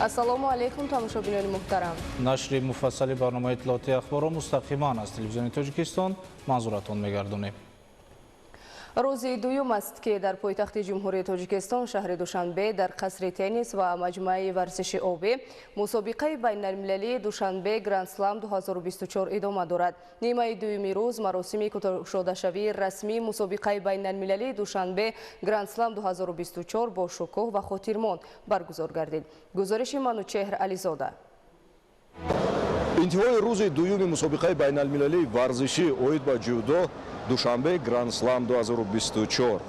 ассалому алейкум тамошобинони муҳтарам. нашри муфассали барномаи иттилоати ахборро мустақиман аз телевизиони Тоҷикистон манзуратон мегардонем. рӯзи дуюм аст ки дар пойтахти ҷумҳурии Тоҷикистон шаҳри Душанбе дар қасри теннис ва маҷмӯаи варзиши обӣ мусобиқаи байналмилалии Душанбе Гранд Слам 2024 идома дорад. Нимаи дуюми рӯз маросими кӯтоҳшудашавии расмии мусобиқаи байналмилалии Душанбе Гранд Слам 2024 бо шукӯҳ ва хотирмон баргузор гардид. гузориши Манучеҳр Ализода. интиҳои рӯзи дуюми мусобиқаи байналмилалии варзиши оид ба ҷудо Душанбе Гранд Слам 2024.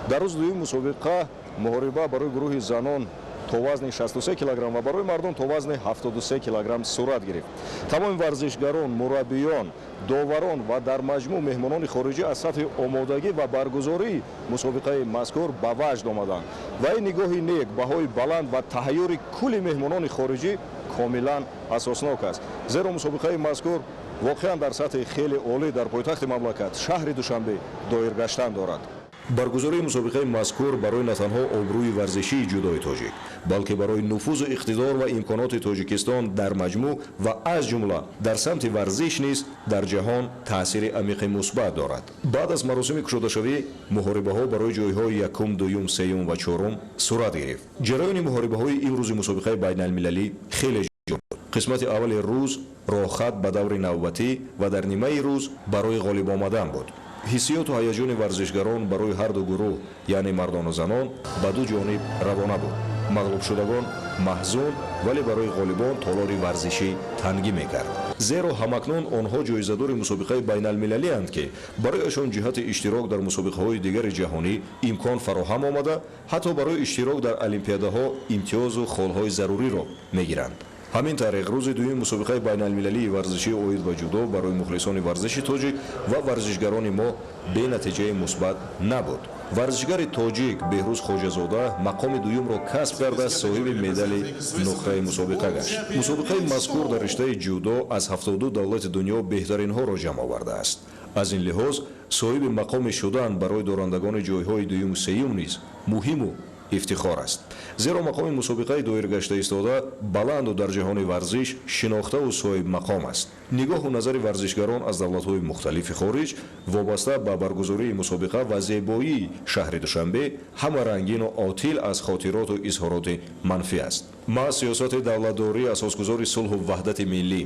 дар рӯзи дуюми мусобиқа муҳориба барои гурӯҳи занон то вазни 63 кг ва барои мардон то вазни 73 кг сурат гирифт. тамоми варзишгарон, мураббиён, доварон ва дар маҷмӯъ меҳмонони хориҷӣ аз сатҳи омодагӣ ва баргузории мусобиқаи мазкур ба ваҷд омаданд. ва ин нигоҳи нек, баҳои баланд ва таҳайюри кулли меҳмонони хориҷӣ комилан асоснок аст. зеро мусобиқаи мазкур воқеан дар сатҳи хеле олӣ дар пойтахти мамлакат шаҳри Душанбе доир гаштан дорад. баргузории мусобиқаи мазкур барои на танҳо обрӯи варзишии ҷудои тоҷик, балки барои нуфузу иқтидор ва имконоти Тоҷикистон дар маҷмӯъ ва аз ҷумла дар самти варзиш низ дар ҷаҳон таъсири амиқи мусбат дорад. баъд аз маросими кушодашавӣ муҳорибаҳо барои ҷойҳои якум, дуюм, сеюм ва чорум сурат гирифт. ҷараёни муҳорибаҳои имрӯзи мусобиқаи байналмилалӣ хеле ҷолиб буд. қисмати аввали рӯз рохат ба даври навбатӣ ва дар нимаи рӯз барои ғолиб омадан буд. ҳиссиёту ҳаяҷони варзишгарон барои ҳарду гурӯҳ, яъне мардону занон, ба ду ҷониб равона буд. мағлубшудагон маҳзун, вале барои ғолибон толори варзишӣ тангӣ мекард. зеро ҳамакнун онҳо ҷоизадори мусобиқаи байналмилалианд ки барояшон ҷиҳати иштирок дар мусобиқаҳои дигари ҷаҳонӣ имкон фароҳам омада, ҳатто барои иштирок дар олимпиадаҳо имтиёзу холҳои заруриро мегиранд. ҳамин тариқ рӯзи дуюми мусобиқаи байналмилалии варзиши оид ба ҷудо барои мухлисони варзиши тоҷик ва варзишгарони мо бенатиҷаи мусбат набуд. варзишгари тоҷик Беҳрӯз Хоҷазода мақоми дуюмро касб карда соҳиби медали нуқтаи мусобиқа гашт. мусобиқаи мазкур дар риштаи ҷудо аз 72 давлати дунё беҳтаринҳоро ҷамъ овардааст. аз ин лиҳоз соҳиби мақоми шудан барои дорандагони ҷойҳои дуюму сеюм низ муҳиму ифтихор аст. зеро мақоми мусобиқаи доиргашта истода баланду дар ҷаҳони варзиш шинохтаву соҳиб мақом аст. нигоҳу назари варзишгарон аз давлатҳои мухталифи хориҷ вобаста ба баргузории мусобиқа ва зебоии шаҳри Душанбе ҳама рангину отил аз хотироту изҳороти манфӣ аст. ма сиёсати давлатдорӣ асосгузори сулҳу ваҳдати миллӣ,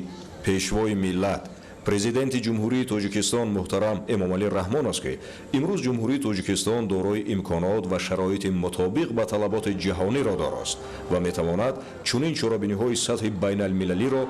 пешвои миллат, президенти ҷумҳурии Тоҷикистон муҳтарам Эмомалӣ Раҳмон аст ки имрӯз ҷумҳурии Тоҷикистон дорои имконот ва шароити мутобиқ ба талаботи ҷаҳониро дорост ва метавонад чунин чорабиниҳои сатҳи байналмилалиро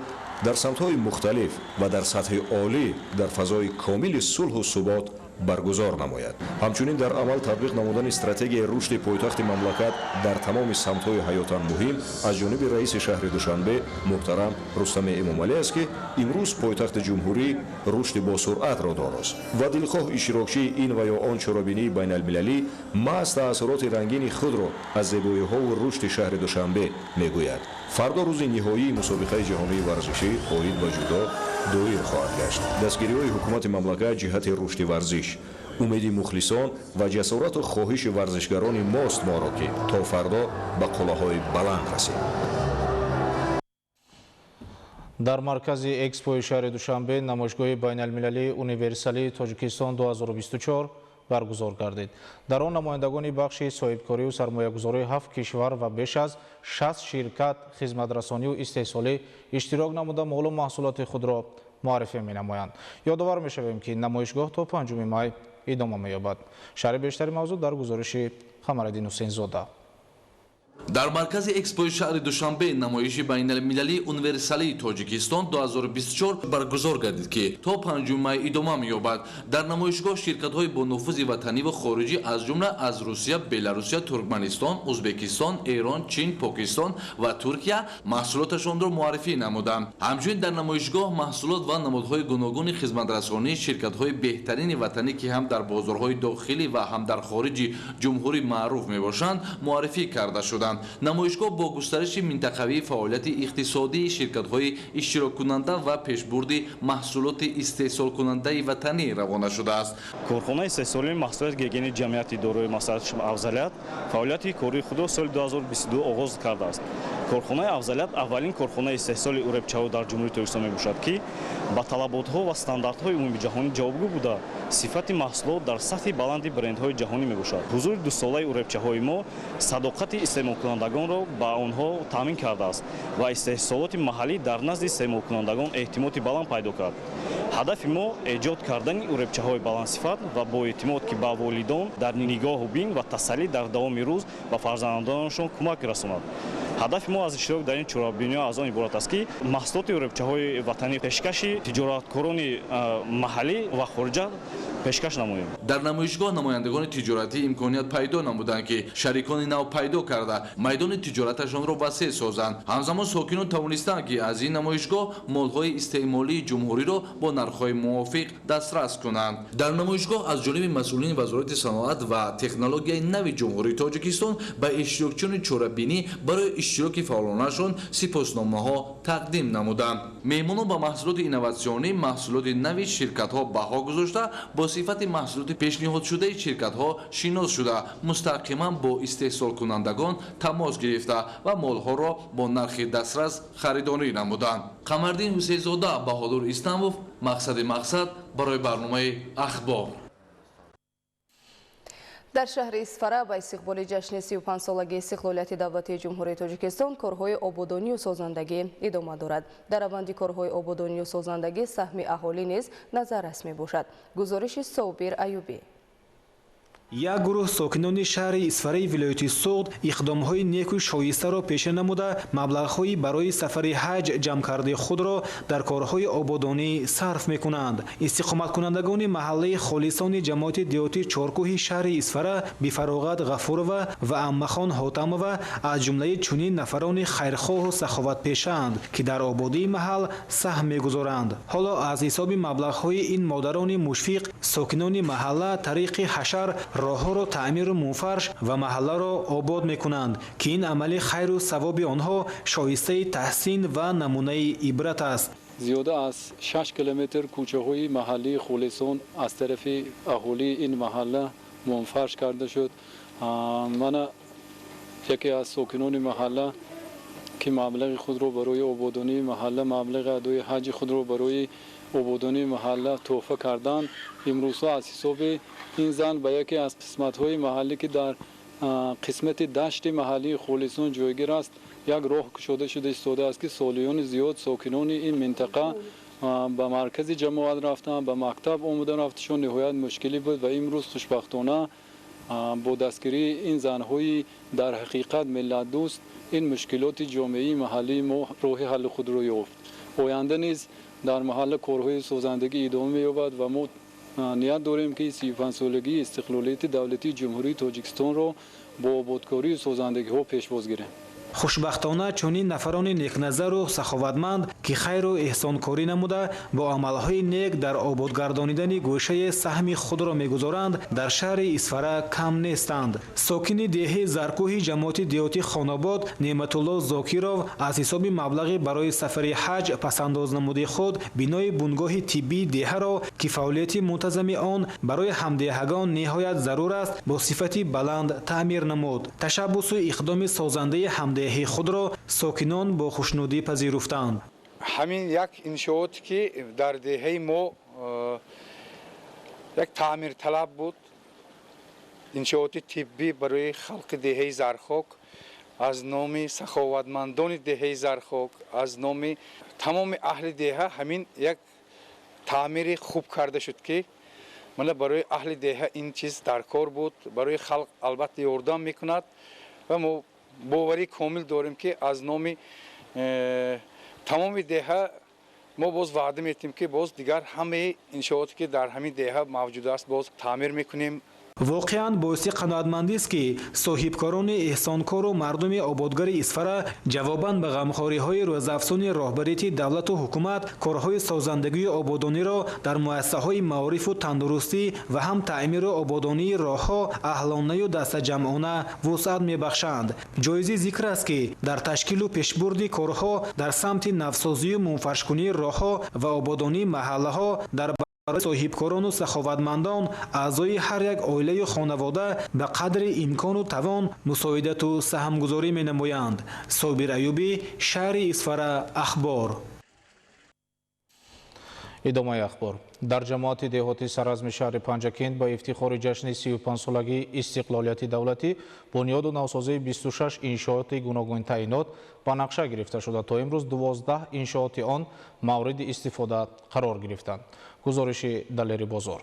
дар самтҳои мухталиф ва дар сатҳи олӣ дар фазои комили сулҳу субот баргузор намояд. ҳамчунин дар амал татбиқ намудани стратегияи рушди пойтахти мамлакат дар тамоми самтҳои ҳаётан муҳим аз ҷониби раиси шаҳри Душанбе муҳтарам Рустами Эмомалӣ аст ки имрӯз пойтахти ҷумҳурӣ рушди босуръатро дорост ва дилхоҳ иштирокчии ин ва ё он чорабинии байналмилалӣ маҳз таъссуроти рангини худро аз зебоиҳову рушди шаҳри Душанбе мегӯяд. фардо рӯзи ниҳоии мусобиқаи ҷаҳонии варзишӣ оид ба ҷудо доир хоҳад гашт. дастгириҳои ҳукумати мамлакат ҷиҳати рушди варзиш, умеди мухлисон ва ҷасорату хоҳиши варзишгарони мост моро ки то фардо ба қуллаҳои баланд расем. дар маркази экспои шаҳри Душанбе намоишгоҳи байналмилалии универсалии Тоҷикистон 2024 баргузор гардид. дар он намояндагони бахши соҳибкорию сармоягузории 7 кишвар ва беш аз 60 ширкат хизматрасонию истеҳсолӣ иштирок намуда молу маҳсулоти худро муаррифӣ менамоянд. ёдовар мешавем ки намоишгоҳ то 5 май идома меёбад. шарҳи бештари мавзӯъ дар гузориши Қамараддин Ҳусейнзода. дар маркази экспои шаҳри Душанбе намоиши байналмилалии универсалии Тоҷикистон 2024 баргузор гардид ки то 5 май идома меёбад. дар намоишгоҳ ширкатҳои бо нуфузи ватанӣ ва хориҷӣ аз ҷумла аз Русия, Беларусия, Туркманистон, Узбекистон, Эрон, Чин, Покистон ва Туркия маҳсулоташонро муаррифӣ намуданд. ҳамчунин дар намоишгоҳ маҳсулот ва намудҳои гуногуни хизматрасонии ширкатҳои беҳтарини ватанӣ ки ҳам дар бозорҳои дохилӣ ва ҳам дар хориҷи ҷумҳурӣ маъруф мебошанд муаррифӣ карда шуданд. намоишгоҳ бо густариши минтақавии фаъолияти иқтисодии ширкатҳои иштироккунанда ва пешбурди маҳсулоти истеҳсолкунандаи ватанӣ равона шудааст. корхонаи истеҳсолии маҳсулоти гигиени ҷамъияти дорои масъулияти афзалият фаъолияти кории худро соли 2022 оғоз кардааст. корхонаи афзалият аввалин корхонаи истеҳсоли уребчаҳо дар ҷумҳурии Тоҷикистон мебошад, ки ба талаботҳо ва стандартҳои умумиҷаҳонӣ ҷавобгӯ буда сифати маҳсулот дар сатҳи баланди брендҳои ҷаҳонӣ мебошад. ҳузури дусолаи уребчаҳои мо садоқати истеъмолкунандагонро ба онҳо таъмин кардааст ва истеҳсолоти маҳаллӣ дар назди истеъмолкунандагон эътимоди баланд пайдо кард. ҳадафи мо эҷод кардани уребчаҳои баландсифат ва боэътимод, ки ба волидон дар нигоҳу бин ва тасаллӣ дар давоми рӯз ба фарзандонашон кӯмак расонад. ҳадафи мо аз иштирок дар ин чорабиниҳо аз он иборат аст, ки маҳсулоти уребчаҳои ватанӣ пешкаши тиҷораткорони маҳаллӣ ва хориҷа пешкаш намоем. дар намоишгоҳ намояндагони тиҷоратӣ имконият пайдо намуданд, ки шарикони нав пайдо карда майдони тиҷораташонро васеъ созанд. ҳамзамон сокинон тавонистанд, ки аз ин намоишгоҳ молҳои истеъмолии ҷумҳуриро бо нархҳои мувофиқ дастрас кунанд. дар намоишгоҳ аз ҷониби масъулини вазорати саноат ва технологияи нави ҷумҳурии Тоҷикистон ба иштирокчиёни чорабинӣ барои иштироки фаъолонашон сипосномаҳо тақдим намуданд. меҳмонон ба маҳсулоти инноватсионӣ, маҳсулоти нави ширкатҳо баҳо гузошта, бо сифати маҳсулоти пешниҳодшудаи ширкатҳо шинос шуда, мустақиман бо истеҳсолкунандагон тамос гирифта ва молҳоро бо нархи дастрас харидорӣ намуданд. Қамардин Ҳусейнзода, Баҳодур Истамбов, мақсад барои барномаи ахбор. дар шаҳри Исфара ба истиқболи ҷашни 35-солаги истиқлолияти давлатии ҷумҳурии Тоҷикистон корҳои ободонию созандагӣ идома дорад. дар раванди корҳои ободонию созандагӣ саҳми аҳолӣ низ назаррас мебошад. гузориши Собир Аюбӣ. як гурӯҳ сокинони шаҳри Исфараи вилояти Суғд иқдомҳои некӯ шоистаро пеша намуда маблағҳои барои сафари ҳаҷ ҷамъкардаи худро дар корҳои ободонӣ сарф мекунанд. истиқоматкунандагони маҳаллаи холисони ҷамоати диёти чоркӯҳи шаҳри Исфара Бифароғат Ғафурова ва Аммахон Ҳотамова аз ҷумлаи чунин нафарони хайрхоҳу саховатпешаанд, ки дар ободии маҳал саҳм мегузоранд. ҳоло аз ҳисоби маблағҳои ин модарони мушфиқ сокинони маҳалла тариқи ҳашар роҳҳоро таъмиру мунфарш ва маҳалларо обод мекунанд, ки ин амали хайру савоби онҳо шоистаи таҳсин ва намунаи ибрат аст. зиёда аз 6 километр кӯчаҳои маҳаллии Холисон аз тарафи аҳолии ин маҳалла мунфарш карда шуд. мана яке аз сокинони маҳалла ки маблағи худро барои ободонии маҳалла, маблағи адои ҳаҷи худро барои ободонии маҳалла тӯҳфа карданд. имрӯзҳо аз ҳисоби ин зан ба яке аз қисматҳои маҳаллӣ, ки дар қисмати дашти маҳаллии Холисон ҷойгир аст, як роҳ кушода шуда истодааст, ки солиёни зиёд сокинони ин минтақа ба маркази ҷамоат рафтанд, ба мактаб омада рафташон ниҳоят мушкилӣ буд ва имрӯз хушбахтона бо дастгирии ин занҳои дар ҳақиқат миллатдӯст ин мушкилоти ҷомеаи маҳаллии мо роҳи ҳалли худро ёфт. оянда низ дар маҳалла корҳои созандагӣ идома меёбад ва мо ният дорем, ки 35-солагии истиқлолияти давлатии ҷумҳурии Тоҷикистонро бо ободкорию созандагиҳо пешбоз гирем. хушбахтона чунин нафарони некназару саховатманд, ки хайру эҳсонкорӣ намуда бо амалҳои нек дар ободгардонидани гӯшаи саҳми худро мегузоранд, дар шаҳри Исфара кам нестанд. сокини деҳаи Заркӯҳи ҷамоати диёти Хонобод Неъматулло Зокиров аз ҳисоби маблағи барои сафари ҳаҷ пасандоз намуди худ бинои бунгоҳи тиббии деҳаро, ки фаъолияти мунтазами он барои ҳамдеҳагон ниҳоят зарур аст, бо сифати баланд таъмир намуд. ташаббусу иқдоми созандаи ҳамдеҳии худро сокинон бо хушнудӣ пазируфтанд. ҳамин як иншооте, ки дар деҳаи мо як таъмирталаб буд, иншооти тиббӣ барои халқи деҳаи Зархок, аз номи саховатмандони деҳаи Зархок, аз номи тамоми аҳли деҳа ҳамин як таъмири хуб карда шуд, ки мана барои аҳли деҳа ин чиз дар кор буд, барои халқ албатта ёрдам мекунад ва мо боварӣ комил дорем, ки аз номи тамоми деҳа мо боз ваъда метим, ки боз дигар ҳамаи иншооте, ки дар ҳамин деҳа мавҷуд аст, боз таъмир мекунем. воқеан боиси қаноатмандист, ки соҳибкорони эҳсонкору мардуми ободгари Исфара ҷавобан ба ғамхориҳои рӯзафзони роҳбарияти давлату ҳукумат корҳои созандагии ободониро дар муассисаҳои маорифу тандурустӣ ва ҳам таъмиру ободонии роҳҳо аҳлонаю дастаҷамъона вусъат мебахшанд. ҷоизи зикр аст, ки дар ташкилу пешбурди корҳо дар самти навсозию мунфаршкунии роҳҳо ва ободонии маҳаллаҳо дар барои соҳибкорону саховатмандон аъзои ҳар як оилаю хонавода ба қадри имкону тавон мусоидату саҳмгузорӣ менамоянд. Собир Аюбӣ, шаҳри Исфара, Ахбор. идомаи ахбор. дар ҷамоати деҳоти саразми шаҳри Панҷакент ба ифтихори ҷашни 35-солагии истиқлолияти давлатӣ бунёду навсозии 26 иншооти гуногун таъинот ба нақша гирифта шуда. То имрӯз 12 иншооти он мавриди истифода қарор гирифтанд. гузориши Далери Бозор.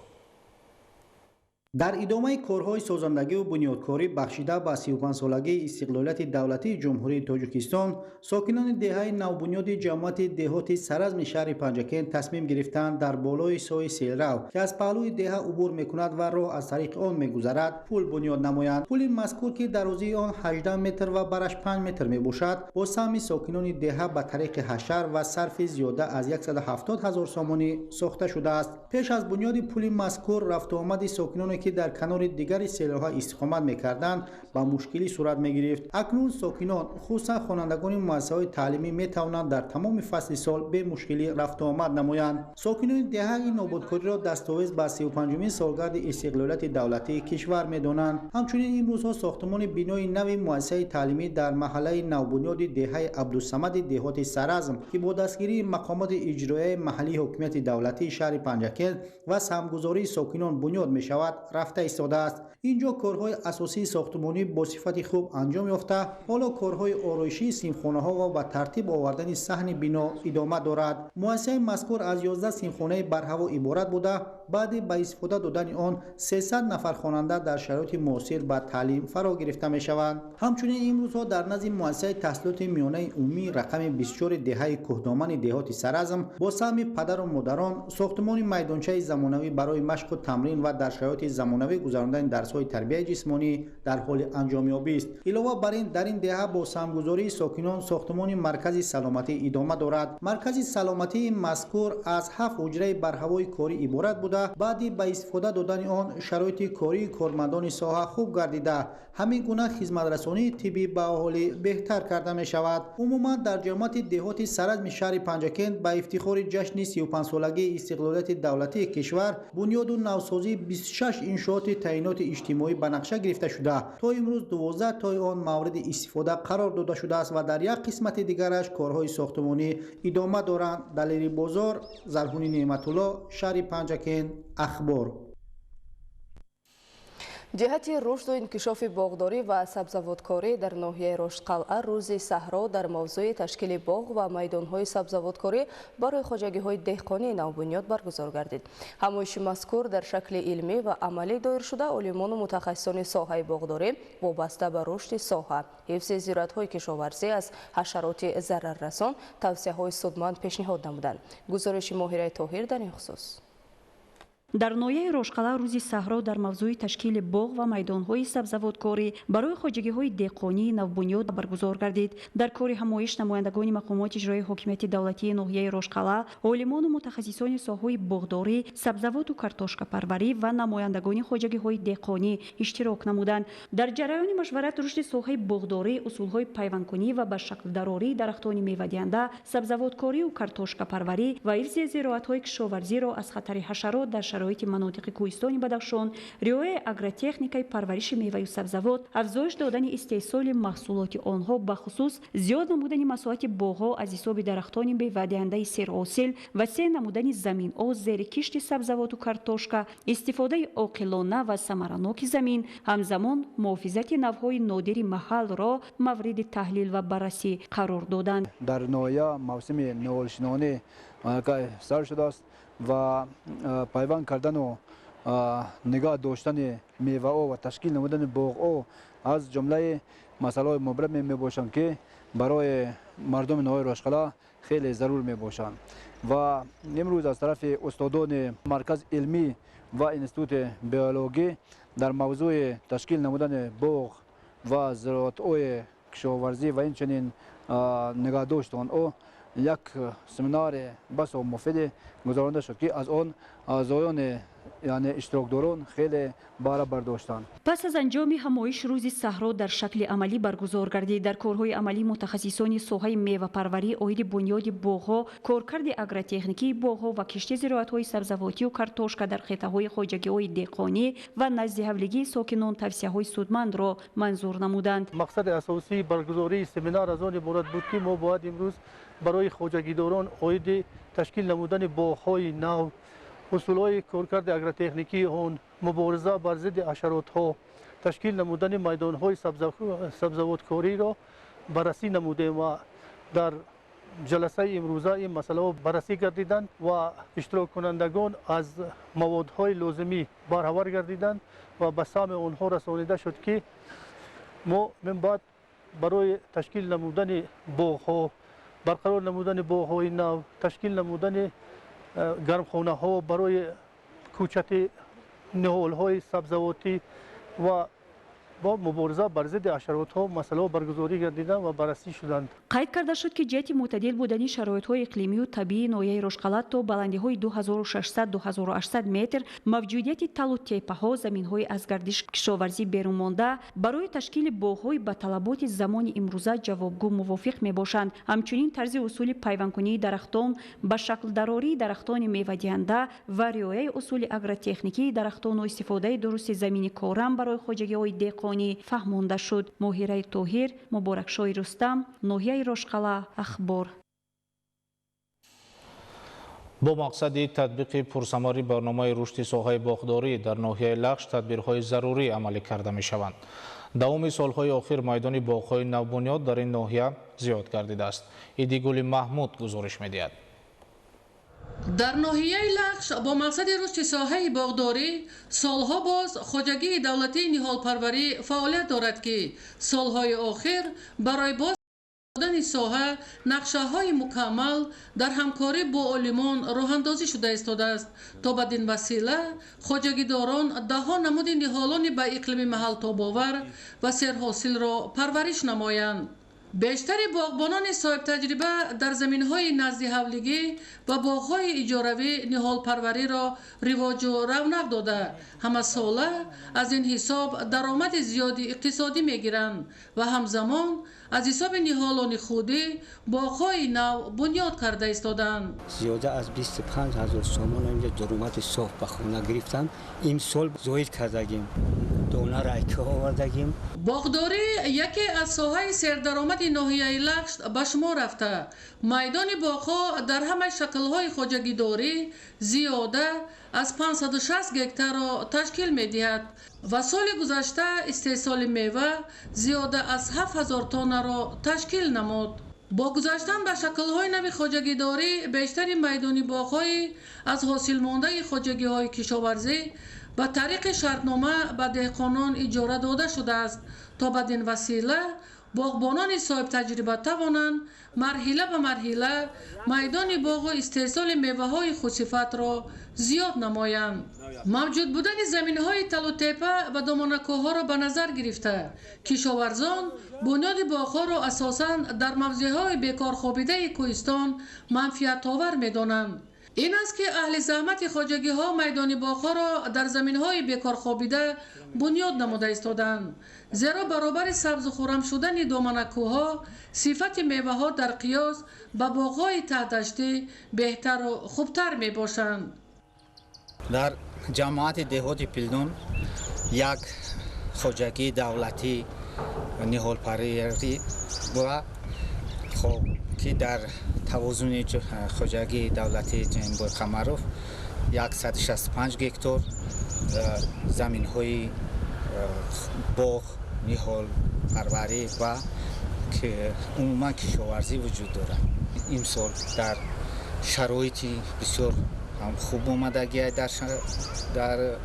дар идомаи корҳои созандагиву бунёдкорӣ бахшида ба 35-солагии истиқлолияти давлатии ҷумҳурии Тоҷикистон, сокинони деҳаи навбунёди ҷамоати деҳоти саразми шаҳри Панҷакент тасмим гирифтанд дар болои соҳи селрав, ки аз паҳлӯи деҳа убур мекунад ва роҳ аз тариқи он мегузарад, пул бунёд намоянд. пули мазкур, ки дарозии он 18 метр ва бараш 5 метр мебошад, бо саҳми сокинони деҳа ба тариқи ҳашар ва сарфи зиёда аз 170 000 сомонӣ сохта шудааст. пеш аз бунёди пули мазкур, рафтуомади сокиноне ки дар канори дигари селоҳа истиқомат мекарданд ба мушкилӣ сурат мегирифт. акнун сокинон, хусусан хонандагони муассисаҳои таълимӣ метавонанд дар тамоми фасли сол бе мушкилӣ рафтуомад намоянд. сокинони деҳа ин ободкориро дастовез ба 35-умин солгарди истиқлолияти давлатии кишвар медонанд. ҳамчунин имрӯзҳо сохтмони бинои нави муассисаи таълимӣ дар маҳаллаи навбунёди деҳаи Абдусамади деҳоти Саразм, ки бо дастгирии мақомоти иҷроияи маҳаллии ҳокимияти давлатии шаҳри Панҷакент ва саҳмгузории сокинон бунёд мешавад, рафта истодааст. инҷо корҳои асосии сохтмонӣ бо сифати хуб анҷом ёфта, ҳоло корҳои ороишии симхонаҳо ва ба тартиб овардани саҳни бино идома дорад. муассисаи мазкур аз 11 симхонаи барҳаво иборат буда, баъди ба истифода додани он 300 нафар хонанда дар шароити муосир ба таълим фаро гирифта мешаванд. ҳамчунин имрӯзҳо дар назди муассисаи таҳсилоти миёнаи умумии рақами 24 деҳаи кӯҳдомани деҳоти Саразм бо саҳми падару модарон сохтмони майдончаи замонавӣ барои машқу тамрин ва дар шароити замонавӣ гузарондани дарсҳои тарбияи ҷисмонӣ дар ҳоли анҷомёбист. илова бар ин, дар ин деҳа бо саҳмгузории сокинон сохтмони маркази саломатӣ идома дорад. маркази саломатии мазкур аз 7 ҳуҷраи барҳавои корӣ иборат буда, баъди ба истифода додани он шароити кории кормандони соҳа хуб гардида, ҳамин гуна хизматрасонии тиббӣ ба аҳолӣ беҳтар карда мешавад. умуман дар ҷамоати деҳоти саразми шаҳри Панҷакент ба ифтихори ҷашни 35-солагии истиқлолияти давлатии кишвар бунёду навсозии 26 иншооти таъиноти иҷтимоӣ ба нақша гирифта шуда, то имрӯз 12 тои он мавриди истифода қарор дода шудааст ва дар як қисмати дигараш корҳои сохтмонӣ идома доранд. Далери Бозор, Зарҳуни Неъматулло, шаҳри Панҷакент, Ахбор. ҷиҳати рушду инкишофи боғдорӣ ва сабзавоткорӣ дар ноҳияи Рошдқалъа рӯзи саҳро дар мавзӯи ташкили боғ ва майдонҳои сабзавоткорӣ барои хоҷагиҳои деҳқонии навбунёд баргузор гардид. ҳамоиши мазкур дар шакли илмӣ ва амалӣ доир шуда, олимону мутахассисони соҳаи боғдорӣ вобаста ба рушди соҳа, ҳифзи зироатҳои кишоварзӣ аз ҳашароти зараррасон тавсияҳои судманд пешниҳод намуданд. гузориши Моҳираи Тоҳир дар ин хусус. дар ноҳияи Рошдқалъа рӯзи саҳро дар мавзӯи ташкили боғ ва майдонҳои сабзавоткорӣ барои хоҷагиҳои деҳқонии навбунёд баргузор гардид. дар кори ҳамоиш намояндагони мақомоти иҷроии ҳокимияти давлатии ноҳияи Рошдқалъа, олимону мутахассисони соҳаи боғдорӣ, сабзавоту картошкапарварӣ ва намояндагони хоҷагиҳои деҳқонӣ иштирок намуданд. дар ҷараёни машварат рушди соҳаи боғдорӣ, усулҳои пайвандкунӣ ва ба шаклдарории дарахтони мевадиҳанда, сабзавоткорию картошкапарварӣ ва ҳифзи зироатҳои кишоварзиро аз хатари ҳашарот дар шароити манотиқи кӯҳистони Бадахшон, риояи агротехникаи парвариши меваю сабзавот, афзоиш додани истеҳсоли маҳсулоти онҳо, ба хусус зиёд намудани масоҳати боғҳо аз ҳисоби дарахтони мевадиҳандаи серҳосил, васеъ намудани заминҳо зери кишти сабзавоту картошка, истифодаи оқилона ва самараноки замин, ҳамзамон муҳофизати навъҳои нодири маҳаллро мавриди таҳлил ва баррасӣ қарор доданд. дар ноҳия мавсими наҳолшинонӣ сар шудааст ва пайванд кардану нигоҳ доштани меваҳо ва ташкил намудани боғҳо аз ҷумлаи масъалаҳои мубарраб мебошанд, ки барои мардуми ноҳияи Рошдқалъа хеле зарур мебошанд. ва имрӯз аз тарафи устодони маркази илмӣ ва институти биологӣ дар мавзӯи ташкил намудани боғ ва зироатҳои кишоварзӣ ва инчунин нигоҳдошти онҳо як семинари басо муфиди гузаронида шуд, ки аз он аъзоёни یعنی اشتراکداران خیلی بار برداشتند. پس از انجام همایش روز صحرا در شکل عملی برگزار گردید. در کارهای عملی متخصصان ساحه میوه‌پروری، عاید بنیاد باغ‌ها، کارکرد اگرتکنیکی باغ‌ها و کشت زراعت‌های سبزواتی و کارتوشکا در خطه‌های خواجگی‌های دهقانی و نزدیک‌حوالگی ساکنان توصیه‌های سودمند را منظور نمودند. مقصد اساسی برگزاری سمینار از آن عبارت بود که ما باید امروز برای خواجگیداران عاید تشکیل نمودن باغ‌های نو، اصولهای کارکرد اگرتکنیکی آن، مبارزه بر ضد حشرات‌ها، تشکیل نمودن میدان‌های سبزواتکاری را بررسی نمودیم و در جلسه امروزه این مسئله بررسی گردیدند و اشتراک کنندگان از موادهای لازمی برآورده گردیدند و به سهم آنها رسانیده شد که ما من بعد برای تشکیل نمودن باغ‌ها، برقرار نمودن باغ‌های نو، تشکیل نمودن گرمخانه ها برای کوچت نهال های سبزواتی و با مبارزه بر ضد حشرات ها مسئله برگزاری گردیدند و بررسی شدند. قید کرده شد که جهت معتدل بودن شرایط های اقلیمی و طبیعی ناحیه رشقلات تا بلندی های 2600-2800 متر، موجودیت تل و تپه ها، زمین های از گردش کشاورزی بیرون مانده برای تشکیل باغ های به طلبات زمان امروزه جوابگو موافق می باشند. همچنین طرز اصول پیوندکنی درختان به شکل دراری درختان میوه دهنده و رعایت اصول اگرتکنیکی درختان و استفاده درست زمین کارم برای خواجگی های دهقانی فهمانده شد. ماهره طاهر، مبارکشاه رستم، ناحیه رشقلا، اخبار. با مقصد تطبیق پرثمری برنامه رشد ساحه باغداری در ناحیه لخش تدبیرهای ضروری عملی کرده می شوند. دوام سالهای آخر میدان باغ‌های نوبنیاد در این ناحیه زیاد گردیده است. ایدیگل محمود گزارش می‌دهد. در ناحیه لخش با مقصد رشد ساحه باغداری سالها باز خواجگی دولتی نهال پروری فعالیت دارد که سالهای آخر برای باز دادن ساحه نقشه های مکمل در همکاری با عالمان راه اندازی شده ایستاده است تا بدین وسیله خواجگیداران دهها نمود نهالان به اقلیم محل تاب‌آور و سرحاصل را پرورش نمایند. بیشتر باغبانان صاحب تجربه در زمین‌های نزد حولگی و باغ‌های اجاروی نهال پروری را رواج و رونق داده همه ساله از این حساب درآمد زیادی اقتصادی می‌گیرند و همزمان از حساب نهالان خودی باغ‌های نو بنیاد کرده ایستادند. زیاده از 25,000 تومان اینجا درآمد صاف به خانه گرفتن. این سال زاید کردیم، دانه را اکه آوردیم. باغداری یکی از ساحه سردرآمد ناحیه لخش به شما رفته. میدان باغ‌ها در همه شکل‌های خواجگیداری زیاده از 560 گکتار را تشکیل می‌دهد و سال گذشته استحصال میوه زیاده از 7000 تن را تشکیل نمود. با گذاشتن به شکل‌های نو خواجگیداری بیشتر میدان باغ‌های از حاصل مانده خواجگی‌های کشاورزی به طریق شرطنامه به دهقانان اجاره داده شده است تا بدین وسیله باغبانان صاحب تجربه توانند مرحله به مرحله میدان باغ و استحصال میوه‌های خوشصفت را زیاد نمایند. موجود بودن زمین‌های تل و تپه و دامنه‌کوه‌ها را به نظر گرفته کشاورزان بنیاد باغ‌ها را اساساً در موضع‌های بیکار خوابیده کوهستان منفعت‌آور می‌دانند. این است که اهل زحمت خواجگی‌ها میدان باغ‌ها را در زمین‌های بیکار خوابیده بنیاد نموده ایستادند، زیرا برابر سبز و خرم شدن دامنه‌کوه‌ها صفت میوه‌ها در قیاس به باغ‌های ته‌دشتی بهتر و خوبتر میباشند. در جماعت دهات پیلدون یک خواجگی دولتی نهال پروری و خب که در توازن خواجگی دولتی جنبوی قمروف 165 گکتار زمین های باغ نهال پروری و که عموما کشاورزی وجود دارد. این سال در شرایطی بسیار هم خوب آمدگی در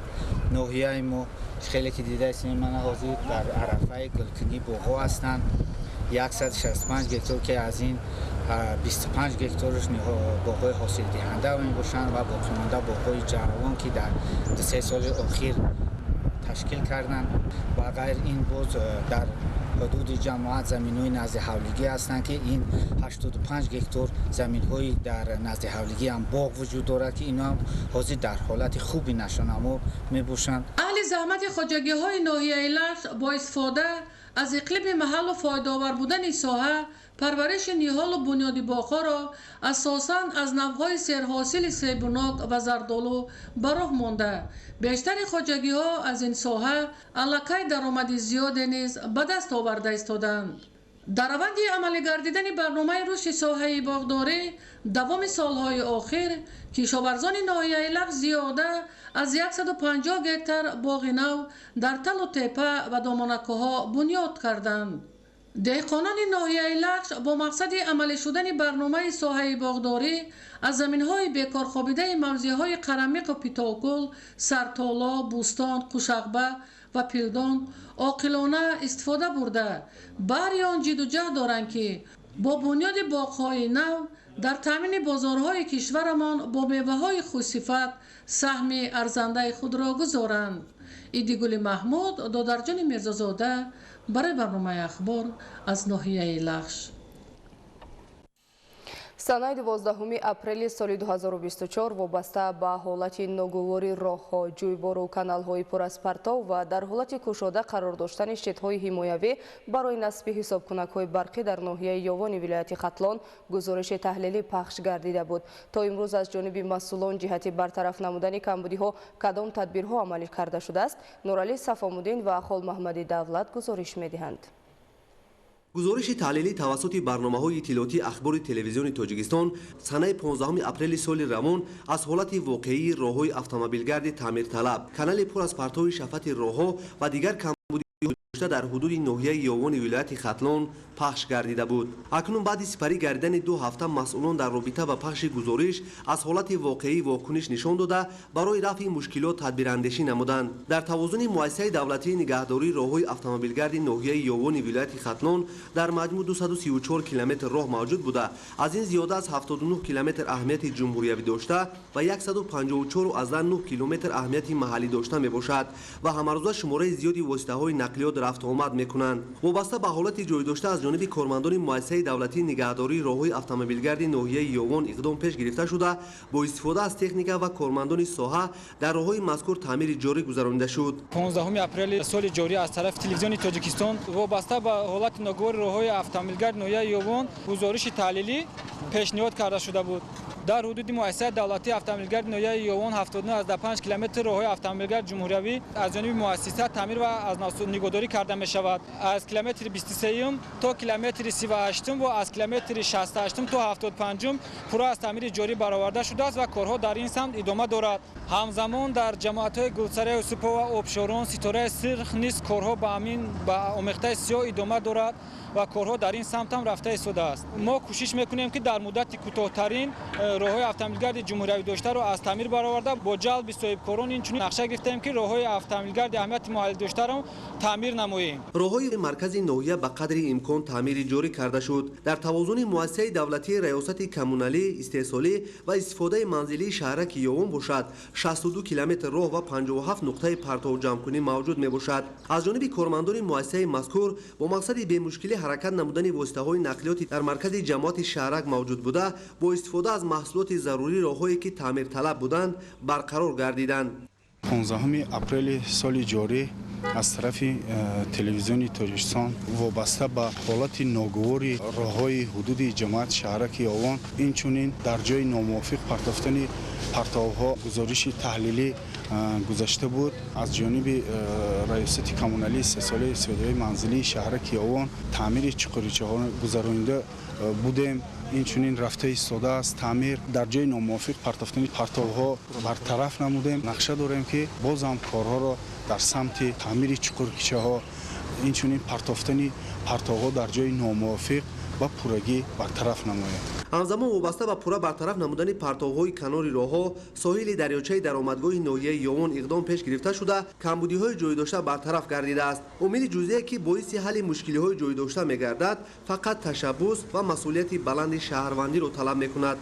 ناحیه ما خیلی که دیده است من حاضر در عرفه گلکنی باغ هستند 165 گکتار که از این 25 گکتارش باغ‌های حاصل دهنده میباشند و باقی مانده باغ‌های جوان که در 2-3 سال اخیر تشکیل کردند و غیر این باز در حدود جماعت زمین‌های نزد حولگی هستند که این 85 گکتار زمین‌های در نزد حولگی هم باغ وجود دارد که اینا هم حاضر در حالت خوبی نشونما میباشند. اهل زحمت خواجگی‌های ناحیه لخش با استفاده از اقلیم محل و فایده‌آور بودن ساحه پرورش نیحال و بنیادی باغ‌ها را اساساً از نوع‌های سرحاصل سیبوناک و زردآلو به راه مانده. بیشتر خواجگی‌ها از این ساحه علاقه درآمد زیاد نیز به دست آورده ایستادند. در روند عملی گردیدن برنامه رشد ساحه باغداری دوام سالهای آخر کشاورزان ناحیه لخش زیاده از 150 گکتار باغ نو در تل و تپه و دامنکه‌ها بنیاد کردند. دهقانان ناحیه لخش با مقصد عملی شدن برنامه ساحه باغداری از زمین‌های بیکار خوابیده موضع‌های قرمیق و پیتاگل، سرتالا، بوستان، قوشغبه و پیلدان عاقلانه استفاده برده برای آن جد و جهد دارند که با بنیاد باغ‌های نو در تامین بازارهای کشورمان با میوه‌های خوش‌صفت سهم ارزنده خود را گذارند. ایدیگل محمود، دادرجان میرزازاده برای برنامه اخبار از ناحیه لخش. санаи 12 апрели соли 2024 вобаста ба ҳолати ногувори роҳҳо, ҷӯйбору каналҳои пур аз партов ва дар ҳолати кушода қарор доштани штетҳои ҳимоявӣ барои насби ҳисобкунакҳои барқӣ дар ноҳияи ёвони вилояти Хатлон гузориши таҳлилӣ пахш гардида буд. То имрӯз аз ҷониби масъулон ҷиҳати бартараф намудани камбудиҳо кадом тадбирҳо амалӣ карда шудааст? Нуралӣ Сафомуддин ва Холмаҳмади Давлат гузориш медиҳанд. гузориши таҳлилӣ тавассути барномаҳои иттилоотии ахбори телевизиони Тоҷикистон санаи 15 апрели соли равон аз ҳолати воқеии роҳҳои автомобилгарди таъмирталаб, канали пур аз партови шафати роҳҳо ва дигар камбудиҳои дошта дар ҳудуди ноҳияи ёвони вилояти Хатлон пахш гардида буд. акнун баъди сипарӣ гардидани 2 ҳафта масъулон дар робита ба пахши гузориш аз ҳолати воқеӣ вокуниш нишон дода барои рафъи мушкилот тадбирандешӣ намуданд. дар тавозуни муассисаи давлатии нигаҳдории роҳҳои автомобилгарди ноҳияи ёвони вилояти Хатлон дар маҷмӯъ 234 километр роҳ мавҷуд буда, аз ин зиёда аз 79 километр аҳамияти ҷумҳуриявӣ дошта ва 154,9 километр аҳамияти маҳаллӣ дошта мебошад ва ҳамарӯза шумораи зиёди воситаҳои нақлиёт рафту омад мекунанд. вобаста ба ҳолати ҷойдошта аз ҷониби кормандони муассисаи давлатии нигаҳдории роҳҳои автомобилгарди ноҳияи ёвон иқдом пеш гирифта шуда бо истифода аз техника ва кормандони соҳа дар роҳҳои мазкур таъмири ҷорӣ гузаронида шуд. 15 апрели соли ҷорӣ аз тарафи телевизиони Тоҷикистон вобаста ба ҳолати ногувори роҳҳои автомобилгарди ноҳияи ёвон гузориши таҳлилӣ пешниҳод карда шуда буд. дар ҳудуди муассисаи давлатии автомобилгарди ноҳияи ёвон 79,5 километр роҳҳои автомобилгарди ҷумҳуриявӣ аз ҷониби муассиса таъмир ва аз нигоҳдорӣ карда мешавад. аз километри 23 то километри 38 ва аз километри 68 то 75 пурра аз таъмири ҷорӣ бароварда шудааст ва корҳо дар ин самт идома дорад. ҳамзамон дар ҷамоатҳои Гулсараи Юсупова, Обшорон, Ситораи Сирх низ корҳо ба омехтаи сиёҳ идома дорад ва корҳо дар ин самт ҳам рафта истодааст. мо кӯшиш мекунем ки дар муддати кӯтоҳтарин роҳҳои автомобилгарди ҷумҳуриявӣ доштаро аз таъмир бароварда бо ҷалби соҳибкорон инчунин нақша гирифтаем ки роҳҳои автомобилгарди аҳамияти маҳаллӣ доштаро таъмир намоем. роҳҳои маркази ноҳия ба қадри имкон таъмири ҷорӣ карда шуд. дар тавозуни муассисаи давлатии раёсати коммуналӣ, истеҳсолӣ ва истифодаи манзилии шаҳраки ёвон бошад 62 километр роҳ ва 57 нуқтаи партовҷамъкунӣ мавҷуд мебошад. аз ҷониби кормандони муассисаи мазкур бо мақсади бемушкилӣ ҳаракат намудани воситаҳои нақлиёти дар маркази ҷамоати шаҳрак мавҷуд буда бо истифода аз маҳсулоти зарурӣ роҳҳое ки таъмирталаб буданд барқарор гардиданд. 15 апрели соли ҷорӣ аз тарафи телевизиони Тоҷикистон вобаста ба ҳолати ногувори роҳҳои ҳудуди ҷамоати шаҳраки ёвон инчунин дар ҷои номувофиқ партофтани партовҳо гузориши таҳлилӣ гузашта буд. аз ҷониби раёсати коммуналии сесолаи истифодаи манзилии шаҳраки ёвон таъмири чуқуричаҳо гузаронида будем. инчунин рафта истода аст таъмир дар ҷои номувофиқ партофтани партовҳо бартараф намудем. нақша дорем ки бозам корҳоро дар самти таъмири чуқуркичаҳо инчунин партофтани партовҳо дар ҷои номувофиқ ба пуррагӣ бартараф намоем. ҳамзамон вобаста ба пурра бартараф намудани партовҳои канори роҳҳо соҳили дарёчаи даромадгоҳи ноҳияи ёвон иқдом пеш гирифта шуда камбудиҳои ҷойдошта бартараф гардидааст. умиди ҷузъие ки боиси ҳалли мушкилиҳои ҷойдошта мегардад фақат ташаббус ва масъулияти баланди шаҳрвандиро талаб мекунад.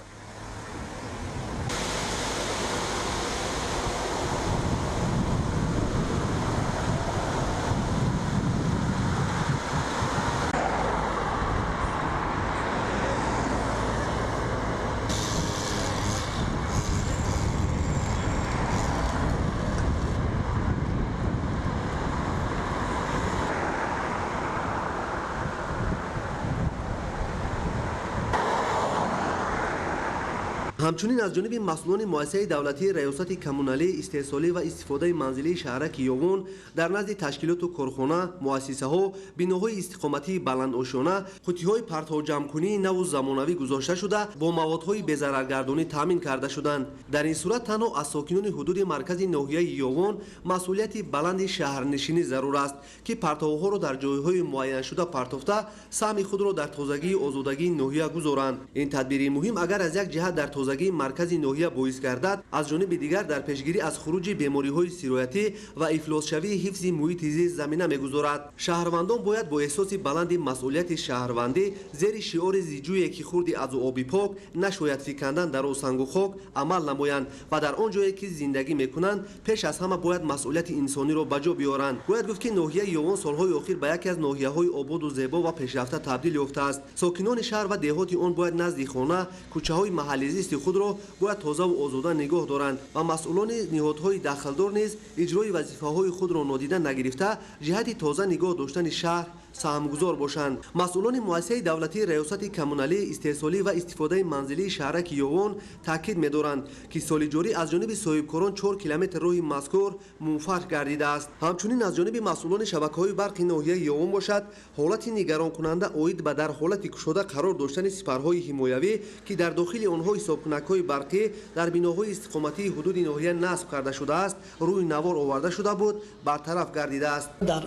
ҳамчунин аз ҷониби масъулони муассисаи давлатии раёсати коммуналии истеҳсолӣ ва истифодаи манзилии шаҳраки Ёвон дар назди ташкилоту корхона, муассисаҳо, биноҳои истиқоматии баландошона, қуттиҳои партовҷамкунии наву замонавӣ гузошта шуда, бо маводҳои безараргардонӣ таъмин карда шуданд. Дар ин сурат танҳо аз сокинони ҳудуди маркази ноҳияи Ёвон масъулияти баланди шаҳрнишинӣ зарур аст, ки партовҳоро дар ҷойҳои муайяншуда партофта, саҳми худро дар тозагии озодагии ноҳия гузоранд. Ин тадбири муҳим агар аз як ҷиҳат дар тозагии маркази ноҳия боис гардад, аз ҷониби дигар дар пешгирӣ аз хуруҷи бемориҳои сироятӣ ва ифлосшавии ҳифзи муҳити зист замина мегузорад. Шаҳрвандон бояд бо эҳсоси баланди масъулияти шаҳрвандӣ зери шиори зиҷӯе ки хурди азу оби пок нашояд фикандан дар осангу хок амал намоянд ва дар он ҷое ки зиндагӣ мекунанд пеш аз ҳама бояд масъулияти инсониро ба ҷо биёранд. Бояд гуфт ки ноҳияи Ёвон солҳои охир ба яке аз ноҳияҳои ободу зебо ва пешрафта табдил ёфтааст. Сокинони шаҳр ва деҳоти он бояд назди хона, кӯчаҳои маҳаллизисти худро бояд тозаву озода нигоҳ доранд ва масъулони ниҳодҳои дахлдор низ иҷрои вазифаҳои худро нодида нагирифта ҷиҳати тоза нигоҳ доштани шаҳр саҳмгузор бошанд. масъулони муассисаи давлатии раёсати коммуналии истеҳсолӣ ва истифодаи манзилии шаҳраки Ёвон таъкид медоранд ки соли ҷорӣ аз ҷониби соҳибкорон 4 километр роҳи мазкур мунфарш гардидааст. ҳамчунин аз ҷониби масъулони шабакаҳои барқи ноҳияи Ёвон бошад, ҳолати нигаронкунанда оид ба дар ҳолати кушода қарор доштани сипарҳои ҳимоявӣ ки дар дохили онҳо ҳисобкунакҳои барқӣ дар биноҳои истиқоматии ҳудуди ноҳия насб карда шудааст, рӯи навор оварда шуда буд, бартараф гардидааст. дар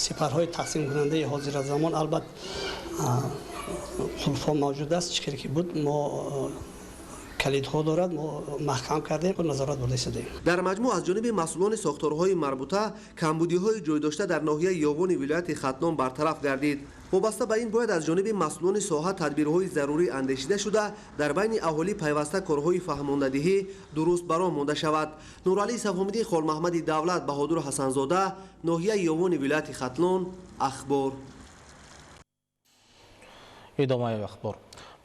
сипарҳои тақсимкунандаи ҳозиразамон албат хулфҳо мавҷуд аст. чӣ ки буд мо калидҳо дорад, мо маҳкам кардем, назорат бурда истодем. дар маҷмӯъ аз ҷониби масъулони сохторҳои марбута камбудиҳои ҷойдошта дар ноҳияи Ёвони вилояти Хатлон бартараф гардид. вобаста ба ин бояд аз ҷониби масъулони соҳа тадбирҳои зарурӣ андешида шуда, дар байни аҳолӣ пайваста корҳои фаҳмондадиҳӣ дуруст баром монда шавад. Нуралии Сафомидӣ, Холмаҳмади Давлат, Баҳодур Ҳасанзода, ноҳияи Ёвони вилояти Хатлон, Ахбор. идомаи ахбор.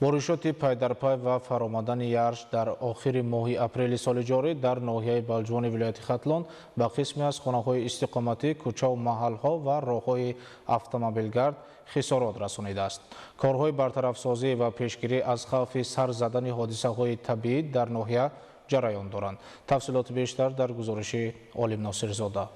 боришоти пайдарпай ва фаромадани ярш дар охири моҳи апрели соли ҷорӣ дар ноҳияи Балҷувони вилояти Хатлон ба қисме аз хонаҳои истиқоматӣ, кӯчаву маҳалҳо ва роҳҳои автомобилгард хисорот расонидааст. корҳои бартарафсозӣ ва пешгирӣ аз хавфи сар задани ҳодисаҳои табиӣ дар ноҳия ҷараён доранд. тафсилоти бештар дар гузориши Олим Носирзода.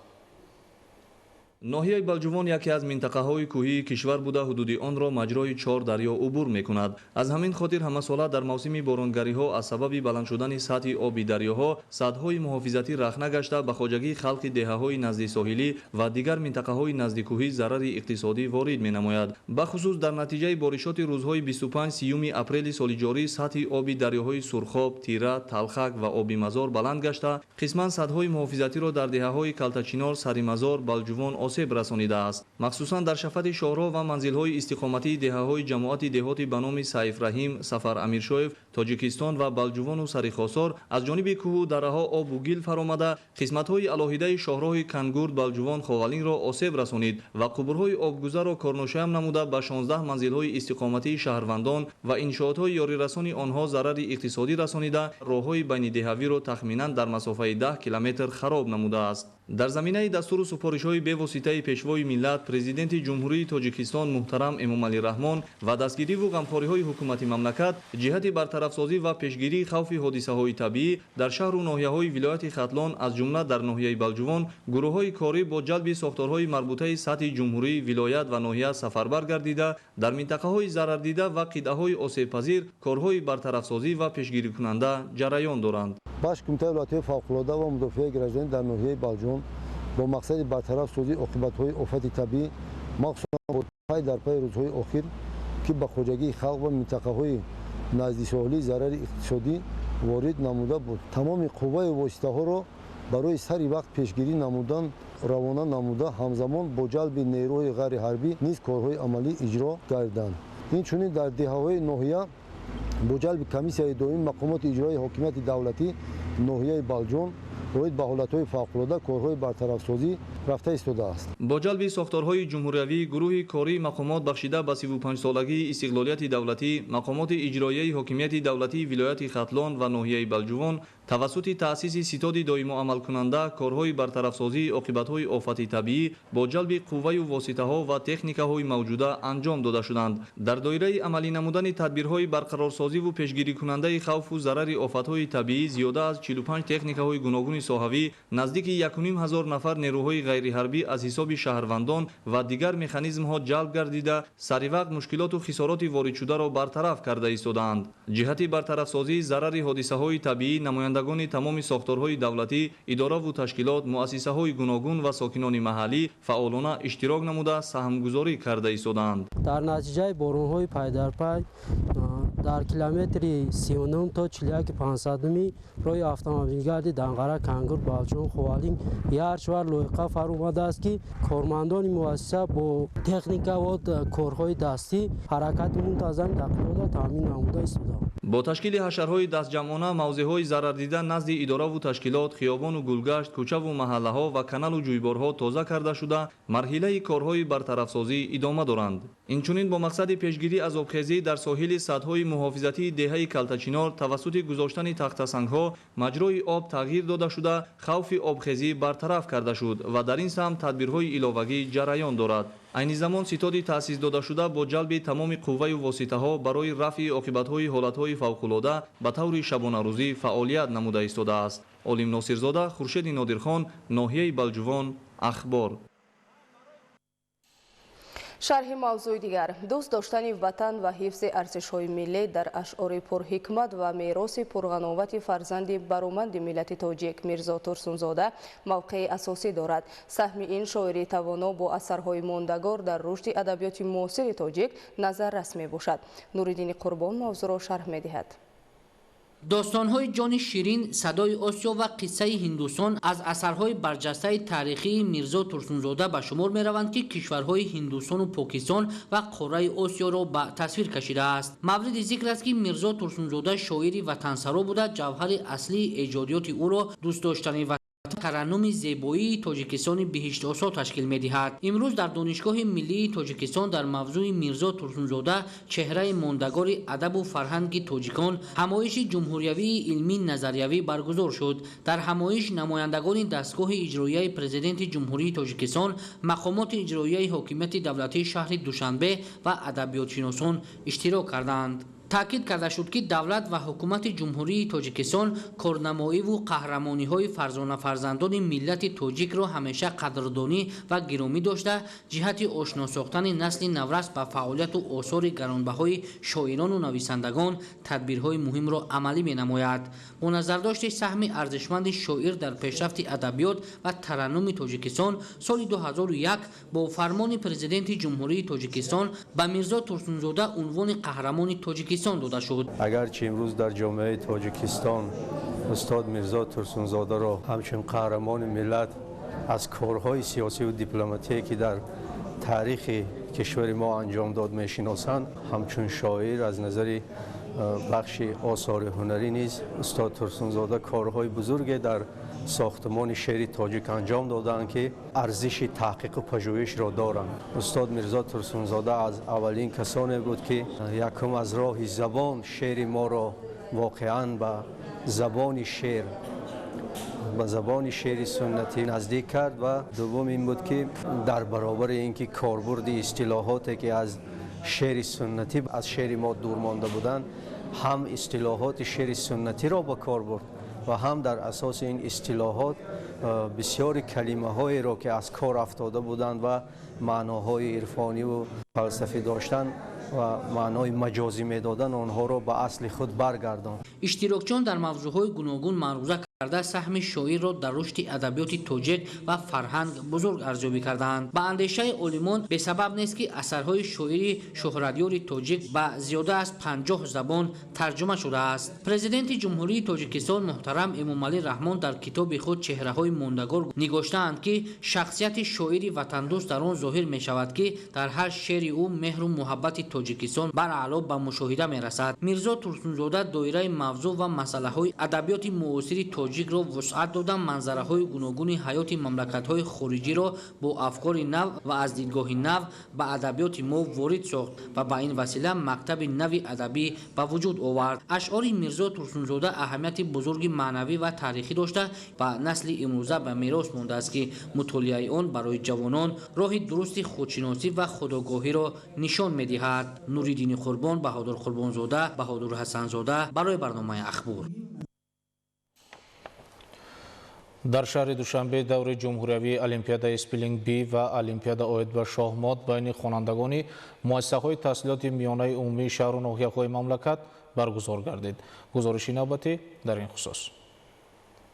ноҳияи Балҷувон яке аз минтақаҳои кӯҳии кишвар буда ҳудуди онро маҷрои 4 дарё убур мекунад. аз ҳамин хотир ҳамасола дар мавсими боронгариҳо аз сабаби баланд шудани сатҳи оби дарёҳо садҳои муҳофизатӣ рахна гашта ба хоҷагии халқи деҳаҳои назди соҳилӣ ва дигар минтақаҳои назди кӯҳӣ зарари иқтисодӣ ворид менамояд. бахусус дар натиҷаи боришоти рӯзҳои 25-30 апрели соли ҷорӣ сатҳи оби дарёҳои Сурхоб, Тира, Талхак ва Оби Мазор баланд гашта, қисман садҳои муҳофизатиро дар деҳаҳои Калтачинор, Сари Мазор, Балҷувон осеб расонидааст. махсусан дар шафати шоҳроҳ ва манзилҳои истиқоматии деҳаҳои ҷамоати деҳоти ба номи Саиф Раҳим, Сафар Амиршоев, Тоҷикистон ва Балҷувону Сарихосор аз ҷониби кӯҳу дараҳо обу гил фаромада, қисматҳои алоҳидаи шоҳроҳи Кангурд, Балҷувон, Ховалинро осеб расонид ва қубурҳои обгузаро корношаям намуда ба 16 манзилҳои истиқоматии шаҳрвандон ва иншоотҳои ёрирасони онҳо зарари иқтисодӣ расонида, роҳҳои байнидеҳавиро тахминан дар масофаи 10 километр хароб намудааст. дар заминаи дастуру супоришҳои бевоситаи пешвои миллат, президенти ҷумҳурии Тоҷикистон муҳтарам Эмомалӣ Раҳмон ва дастгириву ғамхориҳои ҳукумати мамлакат ҷиҳати бартарафсозӣ ва пешгирии хавфи ҳодисаҳои табиӣ дар шаҳру ноҳияҳои вилояти Хатлон аз ҷумла дар ноҳияи Балҷувон гурӯҳҳои корӣ бо ҷалби сохторҳои марбутаи сатҳи ҷумҳурӣ, вилоят ва ноҳия сафарбар гардида, дар минтақаҳои зарардида ва қитъаҳои осебпазир корҳои бартарафсозӣ ва пешгирикунанда ҷараён доранд. баш кумитаи вилоятҳои фавқулодда ва мудофиаи гражданӣ дар ноҳияи Балҷувон бо мақсади бартарафсозии оқибатҳои офати табиӣ, махсусан бо пай дар пай рӯзҳои охир ки ба хоҷагии халқ ва минтақаҳои наздисоҳилӣ зарари иқтисодӣ ворид намуда буд, тамоми қувваи воситаҳоро барои сари вақт пешгирӣ намудан равона намуда, ҳамзамон бо ҷалби нерӯҳои ғайри ҳарбӣ низ корҳои амалӣ иҷро гарданд. инчунин дар деҳаҳои ноҳия бо ҷалби комиссияи доими мақомоти иҷроии ҳокимияти давлатӣ ноҳияи Балҷон оид ба ҳолатҳои фавқулодда корҳои бартарафсозӣ рафта истодааст. бо ҷалби сохторҳои ҷумҳуриявӣ гурӯҳи кории мақомот бахшида ба 35-солагии истиқлолияти давлатӣ, мақомоти иҷроияи ҳокимияти давлатии вилояти Хатлон ва ноҳияи Балҷувон тавассути таъсиси ситоди доимоамалкунанда корҳои бартарафсозии оқибатҳои офати табиӣ бо ҷалби қувваю воситаҳо ва техникаҳои мавҷуда анҷом дода шуданд. Дар доираи амалӣ намудани тадбирҳои барқарорсозиву пешгирикунандаи хавфу зарари офатҳои табиӣ зиёда аз 45 техникаҳои гуногуни соҳавӣ, наздики 1500 нафар нерӯҳои ғайриҳарбӣ аз ҳисоби шаҳрвандон ва дигар механизмҳо ҷалб гардида саривақт мушкилоту хисороти воридшударо бартараф карда истодаанд. ҷиҳати бартарафсозии зарари ҳодисаҳои табиӣ намояндагони тамоми сохторҳои давлатӣ, идораву ташкилот, муассисаҳои гуногун ва сокинони маҳаллӣ фаъолона иштирок намуда саҳмгузорӣ карда истодаанд. дар натиҷаи боронҳои пайдарпай дар километри 39 то 41-500 роҳи автомобилгарди Данғара, Кангур, Балчон, Хуалин ярчвар лоиқа фаромадааст ки кормандони муассиса бо техника ва корҳои дастӣ ҳаракати мунтазами тақиётро таъмин намуда истодаанд. бо ташкили ҳашарҳои дастҷамъона мавзеъҳои зарардида назди идораву ташкилот, хиёбону гулгашт, кӯчаву маҳаллаҳо ва каналу ҷӯйборҳо тоза карда шуда марҳилаи корҳои бартарафсозӣ идома доранд. инчунин бо мақсади пешгирӣ аз обхезӣ дар соҳили садҳои муҳофизатии деҳаи Калтачинор тавассути гузоштани тахтасангҳо маҷрои об тағйир дода шуда хавфи обхезӣ бартараф карда шуд ва дар ин самт тадбирҳои иловагӣ ҷараён дорад. айни замон ситоди таъсисдодашуда бо ҷалби тамоми қувваю воситаҳо барои рафъи оқибатҳои ҳолатҳои фавқулода ба таври шабонарӯзӣ фаъолият намуда истодааст. Олим Носирзода, Хуршеди Нодирхон, ноҳияи Балҷувон, Ахбор. шарҳи мавзӯи дигар. дӯст доштани ватан ва ҳифзи арзишҳои миллӣ дар ашъори пурҳикмат ва мероси пурғановати фарзанди бароманди миллати тоҷик Мирзо Турсунзода мавқеи асосӣ дорад. саҳми ин шоири тавоно бо асарҳои мондагор дар рушди адабиёти муосири тоҷик назаррас мебошад. Нуриддини Қурбон мавзӯро шарҳ медиҳад. достанҳои ҷони ширин, садои Осиё ва қиссаи Ҳиндустон аз асарҳои барҷастаи таърихии Мирзо Турсунзода ба шумор мераванд, ки кишварҳои Ҳиндустону Покистон ва қораи Осиёро ба тасвир кашидааст. Мавриди зикр аст, ки Мирзо Турсунзода шоири ватансаро буда, ҷавҳари аслии эҷодиёти ӯро дӯстдоштани тараннуми зебоии Тоҷикистони биҳиштосо ташкил медиҳад. имрӯз дар Донишгоҳи миллии Тоҷикистон дар мавзӯи Мирзо Турсунзода чеҳраи мондагори адабу фарҳанги тоҷикон ҳамоиши ҷумҳуриявии илмӣ назариявӣ баргузор шуд. дар ҳамоиш намояндагони дастгоҳи иҷроияи президенти ҷумҳурии Тоҷикистон, мақомоти иҷроияи ҳокимияти давлатии шаҳри Душанбе ва адабиётшиносон иштирок карданд. таъкид карда шуд, ки давлат ва ҳукумати ҷумҳурии Тоҷикистон корнамоиву қаҳрамониҳои фарзонафарзандони миллати тоҷикро ҳамеша қадрдонӣ ва гиромӣ дошта, ҷиҳати ошно сохтани насли наврас ба фаъолияту осори гаронбаҳои шоирону нависандагон тадбирҳои муҳимро амалӣ менамояд. бо назардошти саҳми арзишманди шоир дар пешрафти адабиёт ва тараннуми Тоҷикистон, соли 2001 бо фармони президенти ҷумҳурии Тоҷикистон ба Мирзо Турсунзода унвони қаҳрамони Тоҷикистон дода шуд. агарчи имрӯз дар ҷомеаи Тоҷикистон устод Мирзо Турсунзодаро ҳамчун қаҳрамони миллат аз корҳои сиёсиву дипломатие ки дар таърихи кишвари мо анҷом дод мешиносанд, ҳамчун шоир аз назари бахши осори ҳунарӣ низ устод Турсунзода корҳои бузурге дар сохтмони шеъри тоҷик анҷом доданд, ки арзиши таҳқиқу пажӯҳишро доранд. устод Мирзо Турсунзода аз аввалин касоне буд, ки якум аз роҳи забон шеъри моро воқеан ба забони шеър, ба забони шеъри суннатӣ наздик кард ва дуввум ин буд, ки дар баробари ин ки корбурди истилоҳоте ки аз шеъри суннатӣ аз шеъри мо дур монда буданд, ҳам истилоҳоти шеъри суннатиро ба кор бурд ва ҳам дар асоси ин истилоҳот бисёри калимаҳоеро ки аз кор афтода буданд ва маъноҳои ирфониву фалсафӣ доштанд ва маънои маҷозӣ медодан, онҳоро ба асли худ баргардонд. иштирокчиён дар мавзӯъҳои гуногун маъруза карда саҳми шоирро дар рушди адабиёти тоҷик ва фарҳанг бузург арзёбӣ карданд. ба андешаи олимон бесабаб нест, ки асарҳои шоири шӯҳратёри тоҷик ба зиёда аз 50 забон тарҷума шудааст. президенти ҷумҳурии Тоҷикистон муҳтарам Эмомалӣ Раҳмон дар китоби худ чеҳраҳои мондагор нигоштаанд, ки шахсияти шоири ватандӯст дар он зоҳир мешавад, ки дар ҳар шеъри ӯ меҳру муҳаббати Тоҷикистон баръало ба мушоҳида мерасад. Мирзо Турсунзода доираи мавзӯъ ва масъалаҳои адабиёти муосири тоҷик тоҷикро вусъат дода манзараҳои гуногуни ҳаёти мамлакатҳои хориҷиро бо афкори нав ва аз дидгоҳи нав ба адабиёти мо ворид сохт ва ба ин васила мактаби нави адабӣ ба вуҷуд овард. ашъори Мирзо Турсунзода аҳамияти бузурги маънавӣ ва таърихӣ дошта ба насли имрӯза ба мерос мондааст ки мутолиаи он барои ҷавонон роҳи дурусти худшиносӣ ва худогоҳиро нишон медиҳад. Нуриддини Қурбон, Баҳодур Қурбонзода, Баҳодур Ҳасанзода барои барномаи Ахбор. дар шаҳри Душанбе даври ҷумҳуриявии Олимпиадаи Спеллинг Бӣ ва Олимпиада оид ба шоҳмот байни хонандагони муассисаҳои таҳсилоти миёнаи умумии шаҳру ноҳияҳои мамлакат баргузор гардид. гузориши навбатӣ дар ин хусус.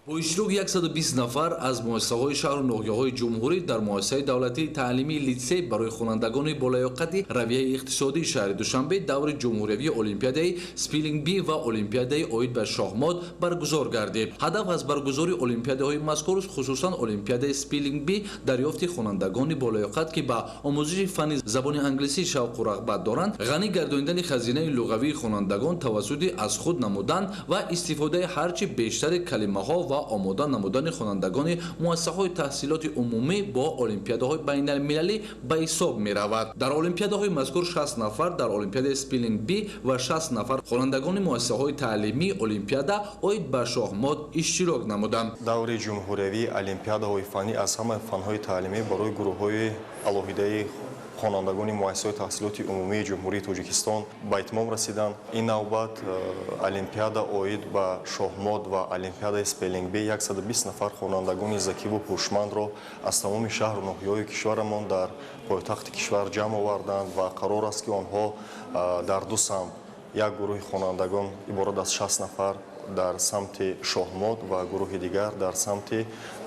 бо иштироки 120 нафар аз муассисаҳои шаҳру ноҳияҳои ҷумҳурӣ дар муассисаи давлатии таълимии литсей барои хонандагони болоёқати равияи иқтисодии шаҳри Душанбе даври ҷумҳуриявии Олимпиадаи Спеллинг Бӣ ва Олимпиадаи оид ба шоҳмот баргузор гардид. ҳадаф аз баргузори олимпиадаҳои мазкур хусусан Олимпиадаи Спеллинг Бӣ дарёфти хонандагони болоёқат ки ба омӯзиши фанни забони англисӣ шавқу рағбат доранд, ғанӣ гардонидани хазинаи луғавии хонандагон тавассути аз худ намудан ва истифодаи ҳарчи бештари калимаҳо ва омода намудани хонандагони муассисаҳои таҳсилоти умумӣ бо олимпиадаҳои байналмилалӣ ба ҳисоб меравад. дар олимпиадаҳои мазкур 60 нафар дар олимпиадаи Спеллинг Бӣ ва 60 нафар хонандагони муассисаҳои таълимии олимпиада оид ба шоҳмот иштирок намуданд. даври ҷумҳуриявии олимпиадаҳои фаннӣ аз ҳамаи фанҳои таълимӣ барои гурӯҳҳои алоҳидаи хонандагони муассисаҳои таҳсилоти умумии ҷумҳурии Тоҷикистон ба итмом расиданд. ин навбат олимпиада оид ба шоҳмот ва олимпиадаи Спеллинг Бӣ 120 нафар хонандагони закиву ҳушмандро аз тамоми шаҳру ноҳияҳои кишварамон дар пойтахти кишвар ҷамъ оварданд ва қарор аст ки онҳо дар ду самт як гурӯҳи хонандагон иборат аз 60 нафар дар самти шоҳмот ва гурӯҳи дигар дар самти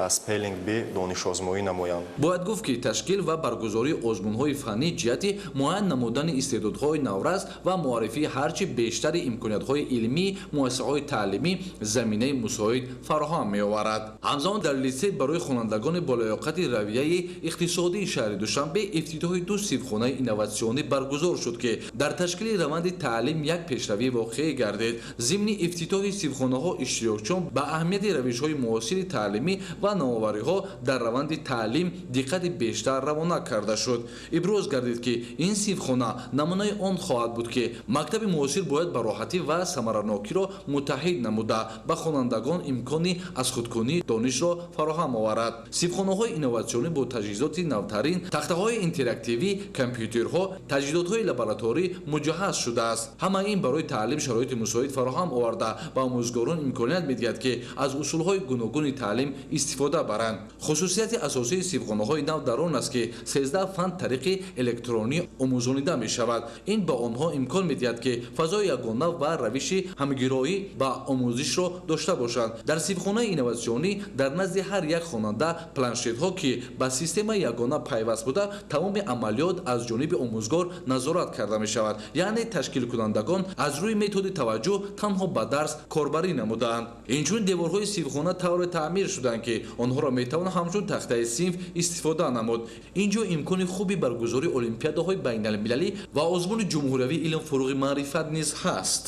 Спеллинг Бӣ донишозмоӣ намоянд. бояд гуфт ки ташкил ва баргузории озмунҳои фаннӣ ҷиҳати муайян намудани истеъдодҳои наврас ва муаррифии ҳарчи бештари имкониятҳои илмии муассисаҳои таълимӣ заминаи мусоид фароҳам меоварад. ҳамзамон дар литсей барои хонандагони болоёқати равияи иқтисодии шаҳри Душанбе ифтитоҳи ду сивхонаи инноватсионӣ баргузор шуд ки дар ташкили раванди таълим як пешравии воқеӣ гардид. зимни ифтитоҳи сивхонаҳо иштирокчиён ба аҳамияти равишҳои муосири таълимӣ ва нововариҳо дар раванди таълим диққати бештар равона карда шуд. иброз гардид ки ин сивхона намунаи он хоҳад буд ки мактаби муосир бояд ба роҳатӣ ва самаранокиро муттаҳид намуда ба хонандагон имкони аз худкунии донишро фароҳам оварад. сивхонаҳои инноватсионӣ бо таҷҳизоти навтарин, тахтаҳои интерактивӣ, компютерҳо, таҷҳизотҳои лабораторӣ муҷаҳҳаз шудааст. ҳамаи ин барои таълим шароити мусоид фароҳам оварда ба омӯзгорон имконият медиҳад ки аз усулҳои гуногуни таълим истифода баранд. хусусияти асосии сивхонаҳои нав дар он аст ки 13 фан тариқи электронӣ омӯзонида мешавад. ин ба онҳо имкон медиҳад ки фазои ягона ва равиши ҳамгироӣ ба омӯзишро дошта бошанд. дар сивхонаи инноватсионӣ дар назди ҳар як хонанда планшетҳо ки ба системаи ягона пайваст буда тамоми амалиёт аз ҷониби омӯзгор назорат карда мешавад. яъне ташкилкунандагон аз рӯи методи таваҷҷӯҳ танҳо ба дарс корбарӣ намудаанд. инчунин деворҳои сивхона тавре таъмир шуданд ки онҳоро метавон ҳамчун тахтаи синф истифода намуд. ин ҷо имкони хуби баргузории олимпиадаҳои байналмилалӣ ва озмуни ҷумҳуриявии илм фуруғи маърифат низ ҳаст.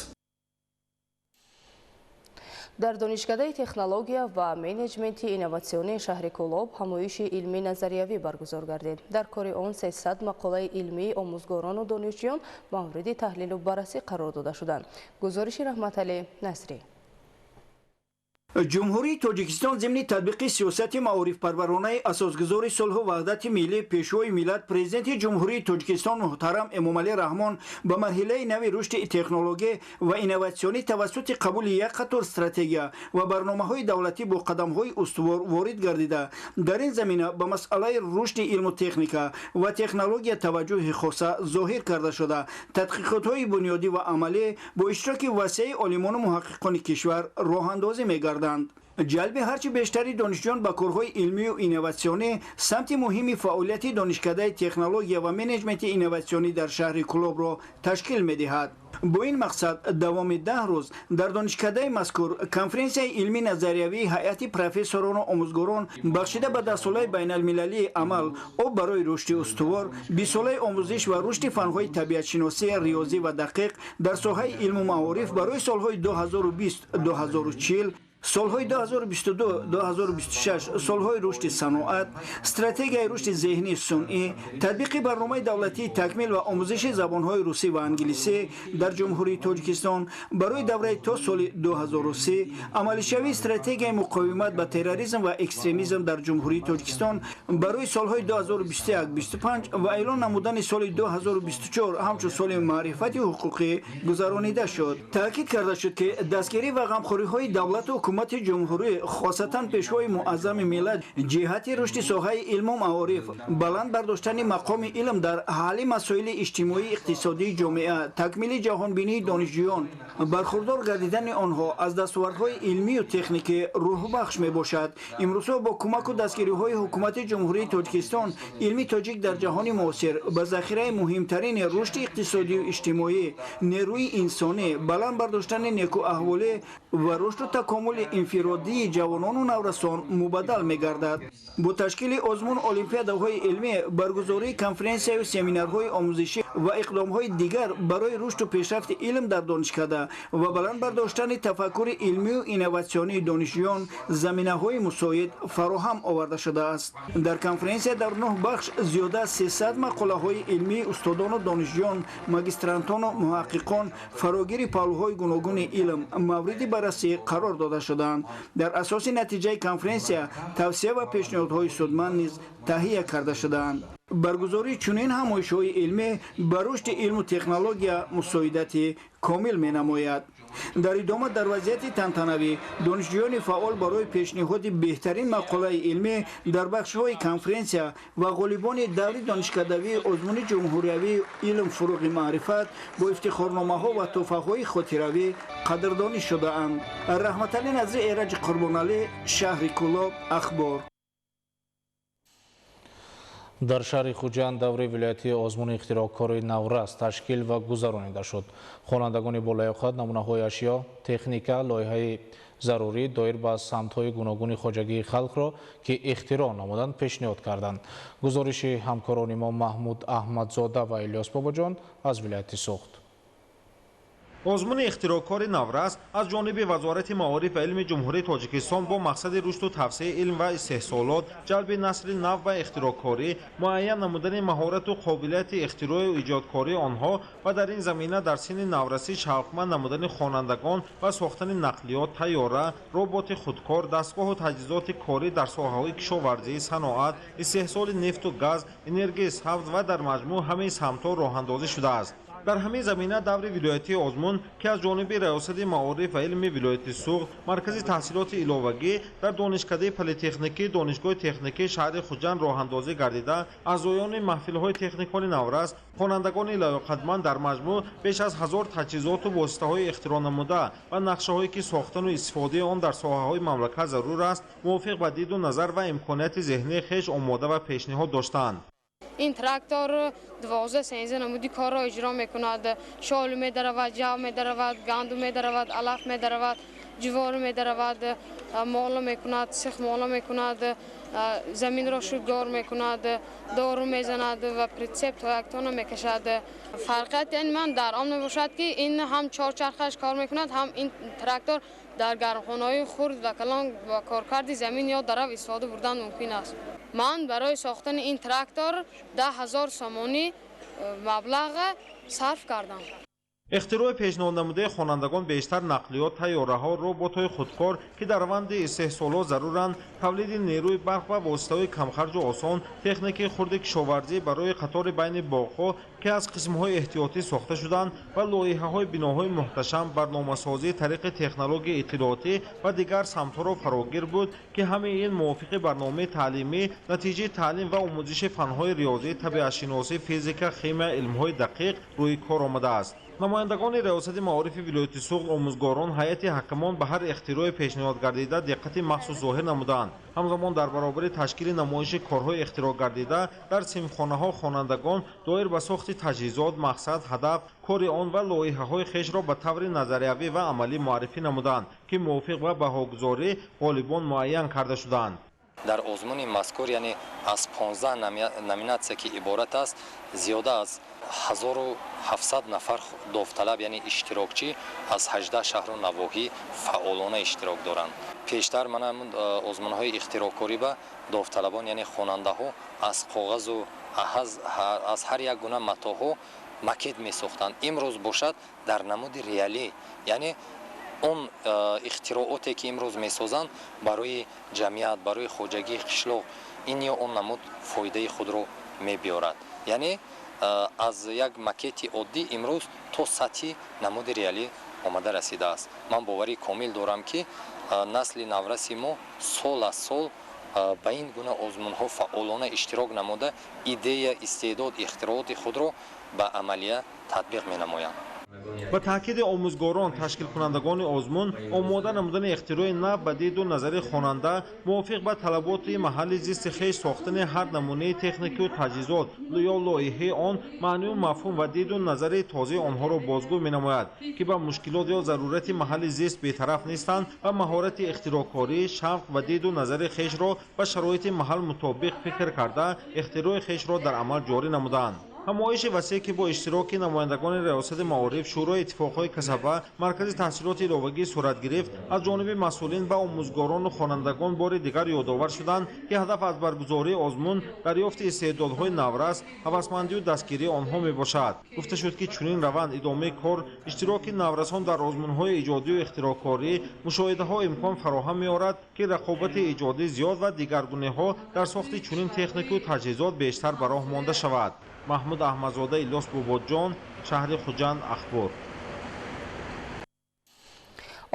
дар донишкадаи технология ва менеҷменти инноватсионии шаҳри Кӯлоб ҳамоиши илмӣ назариявӣ баргузор гардид. дар кори он 300 мақолаи илмии омӯзгорону донишҷӯён мавриди таҳлилу баррасӣ қарор дода шуданд. гузориши Раҳматалӣ Насрӣ. ҷумҳурии Тоҷикистон зимни татбиқи сиёсати маорифпарваронаи асосгузори сулҳу ваҳдати миллӣ пешвои миллат президенти ҷумҳурии Тоҷикистон муҳтарам Эмомалӣ Раҳмон ба марҳилаи нави рушди технологӣ ва инноватсионӣ тавассути қабули як қатор стратегия ва барномаҳои давлатӣ бо қадамҳои устувор ворид гардида дар ин замина ба масъалаи рушди илму техника ва технология таваҷҷӯҳи хоса зоҳир карда шуда тадқиқотҳои бунёдӣ ва амалӣ бо иштироки васеъи олимону муҳаққиқони кишвар роҳандозӣ мегардад. ҷалби ҳарчи бештари донишҷӯён ба корҳои илмию инноватсионӣ самти муҳими фаъолияти донишкадаи технология ва менеҷменти инноватсионӣ дар шаҳри Кӯлобро ташкил медиҳад. бо ин мақсад давоми 10 рӯз дар донишкадаи мазкур конференсияи илмӣ назариявии ҳайати профессорону омӯзгорон бахшида ба 10 солаи байналмилалии амал об барои рушди устувор, 20 солаи омӯзиш ва рушди фанҳои табиатшиносӣ, риёзӣ ва дақиқ дар соҳаи илму маориф барои солҳои 2020-2040 солҳои 2022-2026 солҳои рушди саноат, стратегияи рушди зеҳнии сунъӣ, татбиқи барномаи давлатии такмил ва омӯзиши забонҳои русӣ ва англисӣ дар ҷумҳурии Тоҷикистон барои давраи то соли 2030, амалишавии стратегияи муқовимат ба терроризм ва экстремизм дар ҷумҳурии Тоҷикистон барои солҳои 2021-25 ва эълон намудани соли 2024 ҳамчун соли маърифати ҳуқуқӣ гузаронида шуд. Таъкид карда шуд, ки дастгирӣ ва ғамхориҳои давлату ҳукумати ҷумҳурӣ, хосатан пешвои муаззами миллат ҷиҳати рушди соҳаи илму маориф, баланд бардоштани мақоми илм дар ҳалли масоили иҷтимоӣ иқтисодии ҷомеа, такмили ҷаҳонбинии донишҷӯён, бархурдор гардидани онҳо аз дастовардҳои илмию техникӣ рӯҳбахш мебошад. имрӯзҳо бо кӯмаку дастгириҳои ҳукумати ҷумҳурии Тоҷикистон, илми тоҷик дар ҷаҳони муосир ба захираи муҳимтарини рушди иқтисодию иҷтимоӣ, нерӯи инсонӣ, баланд бардоштани некуаҳволӣ ва рушду такомули инфиродии ҷавонону наврасон мубаддал мегардад. бо ташкили озмун олимпиадаҳои илмӣ, баргузории конференсияю семинарҳои омӯзишӣ ва иқдомҳои дигар барои рушду пешрафти илм дар донишкада ва баланд бардоштани тафаккури илмию инноватсионии донишҷӯён заминаҳои мусоид фароҳам оварда шудааст. дар конференсия дар 9 бахш зиёда аз 300 мақолаҳои илмии устодону донишҷӯён, магистрантону муҳаққиқон, фарогири паҳлӯҳои гуногуни илм мавриди баррасӣ қарор дода шуданд. дар асоси натиҷаи конференсия тавсия ва пешниҳодҳои судманд низ таҳия карда шуданд. баргузории чунин ҳамоишҳои илмӣ ба рушди илму технология мусоидати комил менамояд. дар идома дар вазъияти тантанавӣ донишҷӯёни фаъол барои пешниҳоди беҳтарин мақолаи илмӣ дар бахшҳои конференсия ва ғолибони даври донишкадавии озмуни ҷумҳуриявии илм фуруғи маърифат бо ифтихорномаҳо ва тӯҳфаҳои хотиравӣ қадрдонӣ шудаанд. раҳматалӣ назри эраҷи қурбоналӣ, шаҳри Кӯлоб, Ахбор. дар шаҳри Хуҷанд давраи вилоятии озмуни ихтироъкори Наврас ташкил ва гузаронида шуд. хонандагони болоёқат намунаҳои ашё, техника, лоиҳаи зарурӣ доир ба самтҳои гуногуни хоҷагии халқро ки ихтироъ намуданд пешниҳод карданд. гузориши ҳамкорони мо Маҳмуд Аҳмадзода ва Илёс Бобоҷон аз вилояти Суғд. озмуни ихтироъкори Наврас аз ҷониби Вазорати маориф ва илми ҷумҳурии Тоҷикистон бо мақсади рушду тавсеяи илм ва истеҳсолот, ҷалби насли нав ва ихтироъкорӣ, муайян намудани маҳорату қобилияти ихтироъу иҷодкории онҳо ва дар ин замина дар синни наврасӣ шавқманд намудани хонандагон ва сохтани нақлиёт, тайёра, роботи худкор, дастгоҳу таҷҳизоти корӣ дар соҳаҳои кишоварзӣ, саноат, истеҳсоли нефту газ, энергияи сабз ва дар маҷмӯъ ҳамаи самтҳо роҳандозӣ шудааст. дар ҳамин замина даври вилоятии озмун ки аз ҷониби раёсати маориф ва илми вилояти Суғд, маркази таҳсилоти иловагӣ дар донишкадаи политехникӣ, донишгоҳи техникии шаҳри Хуҷанд роҳандозӣ гардида, аъзоёни маҳфилҳои техникони Наврас, хонандагони лоиқатманд дар маҷмӯъ беш аз 1000 таҷҳизоту воситаҳои ихтироънамуда ва нақшаҳое ки сохтану истифодаи он дар соҳаҳои мамлакат зарур аст, мувофиқ ба диду назар ва имконияти зеҳнии хеш омода ва пешниҳод доштанд. این تراکتور 12-13 نمودی کار را اجرا میکند. شال میدرود، جو میدرود، گندم میدرود، علف میدرود، جوار میدرود، مالا میکند، سیخ مالا میکند، زمین را شودگار میکند، دارو میزند و پرسپت و اکتون میکشد. فرقیت این من در آن میباشد که این هم 4 چرخش کار میکند، هم این تراکتور در گرمخانه‌های خرد و کلان با کارکرد زمین یا درو استفاده بردن ممکن است. من برای ساختن این تراکتور 10,000 سامانی مبلغ صرف کردم. اختراع پیشنهاد نموده خوانندگان بیشتر نقلیات، تیاره‌ها، ربات‌های خودکار که در روند استحصالات ضرورند، تولید نیروی برق و واسطه‌های کمخرج و آسان، تکنیک خرد کشاورزی برای قطار بین باغ‌ها که از قسم‌های احتیاطی ساخته شدند و لایحه‌های بناهای محتشم، برنامه‌سازی طریق تکنولوژی اطلاعاتی و دیگر سمت‌ها را فراگیر بود که همه این موافق برنامه تعلیمی، نتیجه تعلیم و آموزش فن‌های ریاضی، طبیعت‌شناسی، فیزیک، شیمی، علم‌های دقیق روی کار آمده است. نمایندگان ریاست معارف ولایت سوغد، آموزگاران، هیئت حاکمان به هر اختراع پیشنهاد گردیده دقت مخصوص ظاهر نمودند. همزمان در برابر تشکیل نمایش کارهای اختراع گردیده در سیمخانه‌ها خوانندگان دایر به ساخت تجهیزات، مقصد، هدف، کار آن و لایحه‌های خویش را به طور نظریوی و عملی معرفی نمودند که موافق به بهاگذاری غالبان معین کرده شدند. дар озмуни мазкур яъне аз 15 номинатсия ки иборат аст зиёда аз 1700 нафар довталаб яъне иштирокчӣ аз 18 шаҳру навоҳӣ фаъолона иштирок доранд. пештар мана озмунҳои ихтироъкорӣ ба довталабон яъне хонандаҳо аз коғазу аз ҳар як гуна матоъҳо макет месохтанд. имрӯз бошад дар намуди реалӣ, яъне он ихтирооте ки имрӯз месозанд барои ҷамъият, барои хоҷагии қишлоқ, ин ё он намуд фоидаи худро мебиёрад. яъне аз як макети оддӣ имрӯз то сатҳи намуди реалӣ омада расидааст. ман боварии комил дорам ки насли навраси мо сол аз сол ба ин гуна озмунҳо фаъолона иштирок намуда идея, истеъдод, ихтирооти худро ба амалия татбиқ менамоянд. ба таъкиди омӯзгорон ташкилкунандагони озмун омода намудани ихтирои нав ба диду назари хонанда мувофиқ ба талаботи маҳалли зисти хеш сохтани ҳар намунаи техникию таҷҳизот ё лоиҳаи он маънию мафҳум ва диду назари тозаи онҳоро бозгӯ менамояд ки ба мушкилот ё зарурати маҳалли зист бетараф нестанд ва маҳорати ихтироъкорӣ, шавқ ва диду назари хешро ба шароити маҳал мутобиқ фикр карда ихтирои хешро дар амал ҷорӣ намуданд. ҳамоиши васеъ ки бо иштироки намояндагони риёсати маориф, шӯрои иттифоқҳои касаба, маркази таҳсилоти иловагӣ сурат гирифт, аз ҷониби масъулин ба омӯзгорону хонандагон бори дигар ёдовар шуданд ки ҳадаф аз баргузории озмун дарёфти истеъдодҳои наврас, ҳавасмандию дастгирии онҳо мебошад. гуфта шуд ки чунин раванд идомаи кор иштироки наврасон дар озмунҳои иҷодию ихтироъкорӣ мушоҳидаҳо имкон фароҳам меорад ки рақобати иҷодӣ зиёд ва дигаргунеҳо дар сохти чунин технику таҷҳизот бештар ба роҳ монда шавад. маҳмуд аҳмадзода, Илёс Бобоҷон, шаҳри Хуҷанд, Ахбор.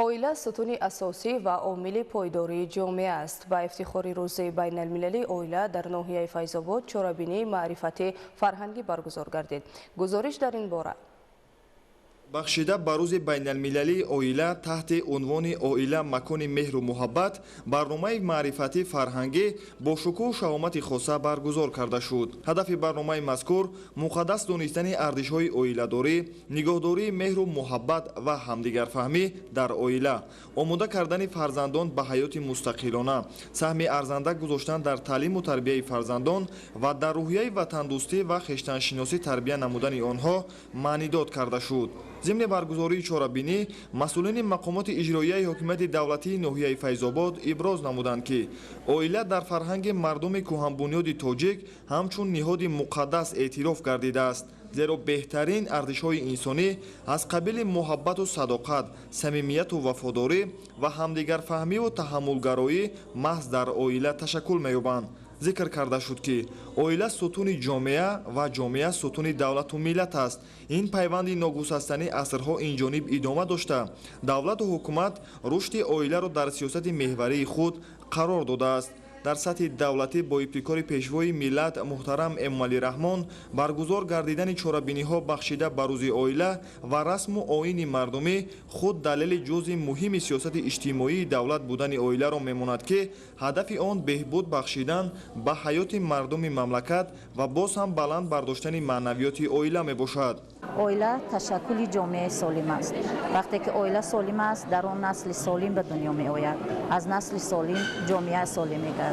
оила сутуни асосӣ ва омили пойдории ҷомеа аст. ба ифтихори рӯзи байналмилалии оила дар ноҳияи Файзобод чорабинии маърифати фарҳангӣ баргузор гардид. гузориш дар ин бора бахшида ба рӯзи байналмилалии оила таҳти унвони оила макони меҳру муҳаббат барномаи маърифатӣ фарҳангӣ бо шукӯҳу шаҳомати хоса баргузор карда шуд. ҳадафи барномаи мазкур муқаддас донистани арзишҳои оиладорӣ, нигоҳдории меҳру муҳаббат ва ҳамдигарфаҳмӣ дар оила, омода кардани фарзандон ба ҳаёти мустақилона, саҳми арзанда гузоштан дар таълиму тарбияи фарзандон ва дар рӯҳияи ватандӯстӣ ва хештаншиносӣ тарбия намудани онҳо маънидод карда шуд. ضمن برگزاری چهاربینی مسئولین مقامات اجرایی حکومت دولتی ناحیه فیض‌آباد ابراز نمودند که oila در فرهنگ مردم کهن‌بنیاد تاجیک همچون نهاد مقدس اعتراف گردیده است. زیرا بهترین ارزش‌های انسانی از قبیل محبت و صداقت، صمیمیت و وفاداری و همدیگر فهمی و تحملگرایی محض در oila تشکل می‌یابند. ذکر کرده شد که oila ستون جامعه و جامعه ستون دولت و ملت است. این پیوند ناگسستنی عصرها اینجانب ادامه داشته. دولت و حکومت رشد oila را در سیاست محوری خود قرار داده است. در سطح دولتی با ابتکار پیشوای ملت محترم امامعلی رحمان برگزار گردیدن چهاربینی‌ها بخشیده به روز oila و رسم و آیین مردمی خود دلیل جزء مهم سیاست اجتماعی دولت بودن oila را می‌ماند که هدف آن بهبود بخشیدن به حیات مردم مملکت و باز هم بلند برداشتن معنویات oila میباشد. oila تشکل جامعه سالم است. وقتی که oila سالم است در آن نسل سالم به دنیا میآید. از نسل سالم جامعه سالم میگردد.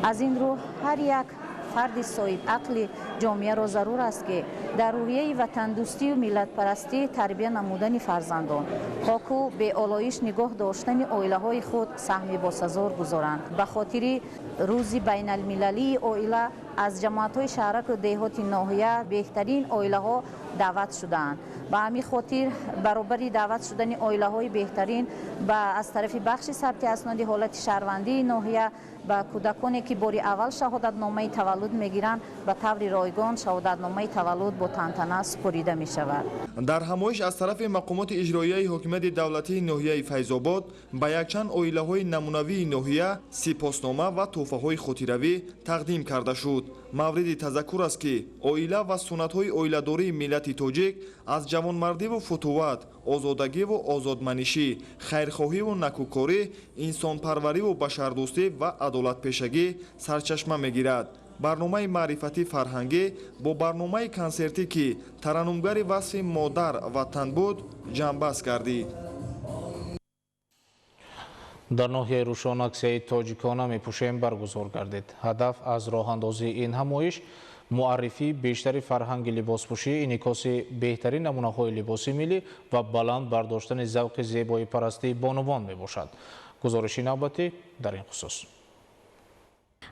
از این رو هر یک فرد صاحب عقل جامعه را ضرور است که در روحیه وطندوستی و ملت پرستی تربیت نمودن فرزندان پاک و به آلایش نگاه داشتن oila های خود سهم باسزار گذارند. به خاطر روز بین المللی oila از جماعت های شهرک و دهات ناحیه بهترین oila ها دعوت شدند. به همین خاطر برابری دعوت شدن oila های بهترین از طرف بخش ثبت اسناد حالت شهروندی ناحیه و کودکانی که باری اول شهادت نامه تولد میگیرند به طور رایگان شهادت نامه تولد با تنتنه سپریده می شود. در همایش از طرف مقامات اجرایی حکومت دولتی ناحیه فیض‌آباد به یکچند oila های نمونوی ناحیه سپاسنامه و تحفه های خاطروی تقدیم کرده شد. مورد تذکر است که oila و سنت های oiladori ملت تاجیک از جوانمردی و فتوت، آزادگی و آزادمنشی، خیرخواهی و نکوکاری، انسان پروری و بشردوستی و عدالت پیشگی سرچشمه میگیرد. برنامه معرفتی فرهنگی با برنامه کنسرتی که ترنمگر وصف مادر وطن بود جنبش گردید. дар ноҳияи Рӯшон аксияи тоҷикона мепӯшем баргузор гардид. Ҳадаф аз роҳандозии ин ҳамоиш муаррифии бештари фарҳанги либоспӯшӣ, инъикоси беҳтарин намунаҳои либоси миллӣ ва баланд бардоштани завқи зебоипарастии бонувон мебошад. гузориши навбатӣ дар ин хусус.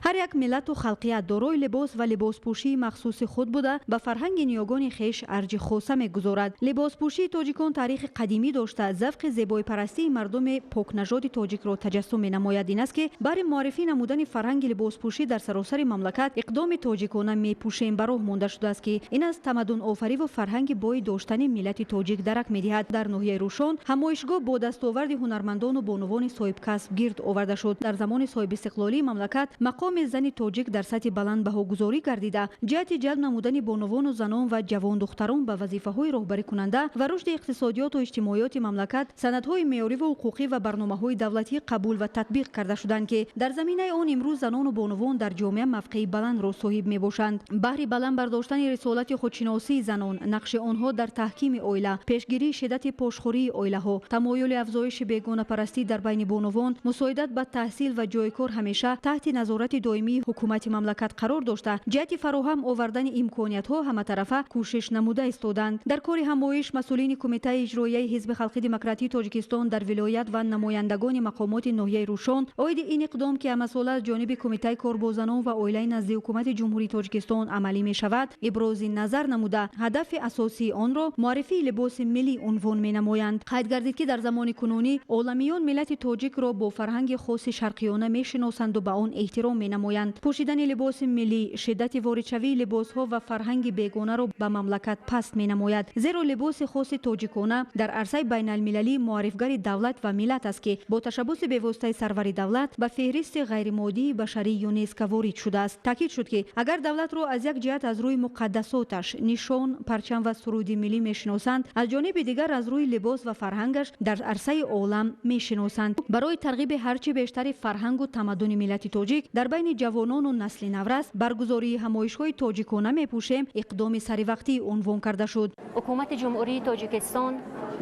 ҳар як миллату халқият дорои либос ва либоспӯшии махсуси худ буда ба фарҳанги ниёгони хеш арҷи хоса мегузорад. Либоспӯшии тоҷикон таърихи қадимӣ дошта, завқи зебоипарастии мардуми покнажоди тоҷикро таҷассум менамояд. Ин аст ки баҳри муаррифӣ намудани фарҳанги либоспӯшӣ дар саросари мамлакат иқдоми тоҷикона мепӯшем ба роҳ монда шудааст ки ин аз тамаддунофариву фарҳанги бои доштани миллати тоҷик дарак медиҳад. Дар ноҳияи Рӯшон ҳамоишгоҳ бо дастоварди ҳунармандону бонувони соҳибкасб гирд оварда шуд. Дар замони соҳибистиқлолии мамлакат мақоми зани тоҷик дар сатҳи баланд баҳогузорӣ гардида, ҷиҳати ҷалб намудани бонувону занон ва ҷавондухтарон ба вазифаҳои роҳбарикунанда ва рушди иқтисодиёту иҷтимоиёти мамлакат санадҳои меъёриву ҳуқуқӣ ва барномаҳои давлатӣ қабул ва татбиқ карда шуданд ки дар заминаи он имрӯз занону бонувон дар ҷомеа мавқеи баландро соҳиб мебошанд. баҳри баланд бардоштани рисолати худшиносии занон, нақши онҳо дар таҳкими оила, пешгирии шиддати пошхӯрии оилаҳо, тамоюли афзоиши бегонапарастӣ дар байни бонувон, мусоидат ба таҳсил ва ҷойкор ҳамеша таҳти назорати доимии ҳукумати мамлакат қарор дошта, ҷиҳати фароҳам овардани имкониятҳо ҳаматарафа кӯшиш намуда истоданд. дар кори ҳамоиш масъулини кумитаи иҷроияи ҳизби халқи демократии тоҷикистон дар вилоят ва намояндагони мақомоти ноҳияи Рӯшон оиди ин иқдом ки амасола аз ҷониби кумитаи корбозанон ва оилаи назди ҳукумати ҷумҳурии тоҷикистон амалӣ мешавад, ибрози назар намуда ҳадафи асосии онро муаррифии либоси миллӣ унвон менамоянд. қайд гардид ки дар замони кунунӣ оламиён миллати тоҷикро бо фарҳанги хоси шарқиёна мешиносанду ба он эҳтиром менамоянд. пӯшидани либоси миллӣ шиддати воридшавии либосҳо ва фарҳанги бегонаро ба мамлакат паст менамояд. зеро либоси хоси тоҷикона дар арсаи байналмилалӣ муаррифгари давлат ва миллат аст ки бо ташаббуси бевоситаи сарвари давлат ба феҳристи ғайримоддии башарӣ ЮНЕСКО ворид шудааст. таъкид шуд ки агар давлатро аз як ҷиҳат аз рӯи муқаддасоташ, нишон, парчам ва суруди миллӣ мешиносанд, аз ҷониби дигар аз рӯи либос ва фарҳангаш дар арсаи олам мешиносанд. барои тарғиби ҳарчи бештари фарҳангу тамаддуни миллати тоҷик дар байни ҷавонону насли наврас баргузории ҳамоишҳои тоҷикона мепӯшем иқдоми саривақтӣ унвон карда шуд. ҳукумати ҷумҳурии тоҷикистон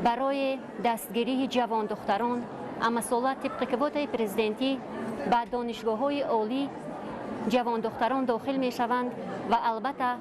барои дастгирии ҷавондухтарон амасола тибқи квотаи президентӣ ба донишгоҳҳои олӣ ҷавондухтарон дохил мешаванд ва албатта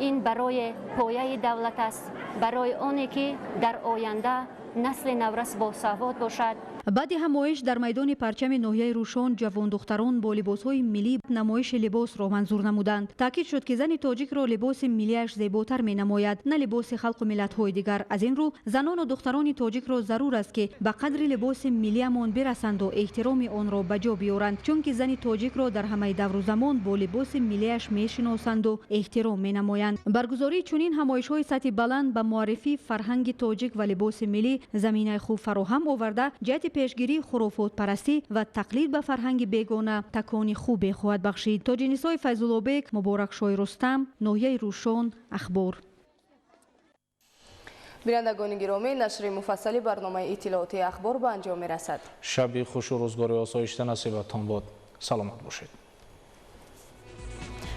ин барои пояи давлат аст, барои оне ки дар оянда насли наврас босавод бошад. баъди ҳамоиш дар майдони парчами ноҳияи Рӯшон ҷавондухтарон бо либосҳои миллӣ намоиши либосро манзур намуданд. таъкид шуд ки зани тоҷикро либоси миллиаш зеботар менамояд, на либоси халқу миллатҳои дигар. аз ин рӯ занону духтарони тоҷикро зарур аст ки ба қадри либоси миллиамон бирасанду эҳтироми онро ба ҷо биёранд, чунки зани тоҷикро дар ҳамаи давру замон бо либоси миллиаш мешиносанду эҳтиром менамоянд. баргузории чунин ҳамоишҳои сатҳи баланд ба муаррифии фарҳанги тоҷик ва либоси миллӣ заминаи хуб фароҳам оварда, ҷиҳати пешгирии хурофотпарастӣ ва тақлид ба фарҳанги бегона такони хубе хоҳад бахшид. тоҷинисои Файзуллобек, Муборакшои Рустам, ноҳияи Рӯшон, ахбор. бинандагони гиромӣ, нашри муфассали барномаи иттилооти ахбор ба анҷом мерасад. шаби хушу рӯзгори осоишта насибатон бод. саломат бошед.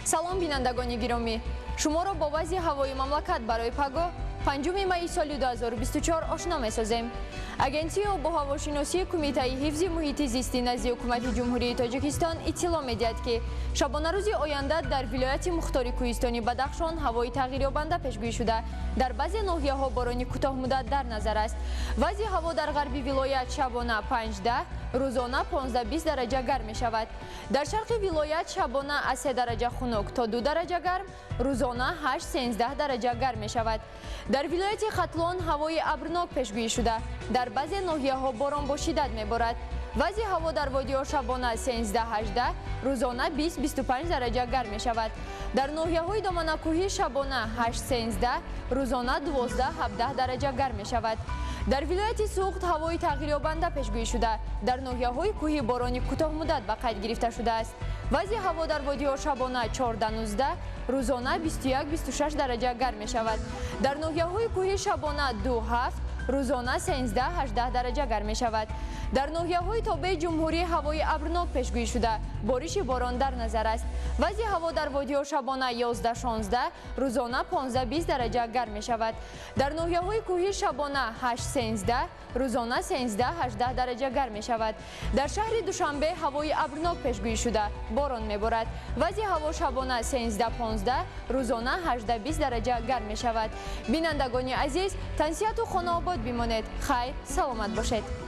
салом бинандагони гиромӣ, шуморо бо вазъи ҳавои мамлакат барои пагоҳ 5 майи соли 2024 ошно месозем. агентияи обу ҳавошиносии кумитаи ҳифзи муҳити зисти назди ҳукумати ҷумҳурии тоҷикистон иттилоъ медиҳад ки шабонарӯзи оянда дар вилояти мухтори кӯҳистони Бадахшон ҳавои тағйирёбанда пешгӯӣ шуда, дар баъзе ноҳияҳо борони кӯтоҳмуддат дар назар аст. вазъи ҳаво дар ғарби вилоят шабона 5-10, рӯзона 15-20 дараҷа гарм мешавад. дар шарқи вилоят шабона аз 3 дараҷа хунук то 2 дараҷа гарм, рӯзона 8-13 дараҷа гарм мешавад. дар вилояти Хатлон ҳавои абрнок пешгӯӣ шуда, дар баъзе ноҳияҳо борон бо шиддат меборад. вазъи ҳаво дар водиҳо шабона 13-18, рӯзона 20-25 дараҷа гарм мешавад. дар ноҳияҳои доманакӯҳӣ шабона 8-13, рӯзона 12-17 дараҷа гарм мешавад. дар вилояти Суғд ҳавои тағйирёбанда пешгӯӣ шуда, дар ноҳияҳои кӯҳӣ борони кӯтоҳмуддат ба қайд гирифта шудааст. вазъи ҳаво дар водиҳо шабона 14-19, рӯзона 21-26 дараҷа гарм мешавад. дар ноҳияҳои кӯҳӣ шабона 2-7, рӯзона 13-18 дараҷа гарм мешавад. дар ноҳияҳои тобеи ҷумҳурӣ ҳавои абрнок пешгӯӣ шуда, бориши борон дар назар аст. вазъи ҳаво дар водиҳо шабона 11-16, рӯзона 15-20 дараҷа гарм мешавад. дар ноҳияҳои кӯҳӣ шабона 8-13, рӯзона 13-18 дараҷа гарм мешавад. дар шаҳри Душанбе ҳавои абрнок пешгӯӣ шуда, борон меборад. вазъи ҳаво шабона 13-15, рӯзона 18-20 дараҷа гарм мешавад. бинандагони азиз, тансияту хонаобод бимонед. хайр, саломат бошед.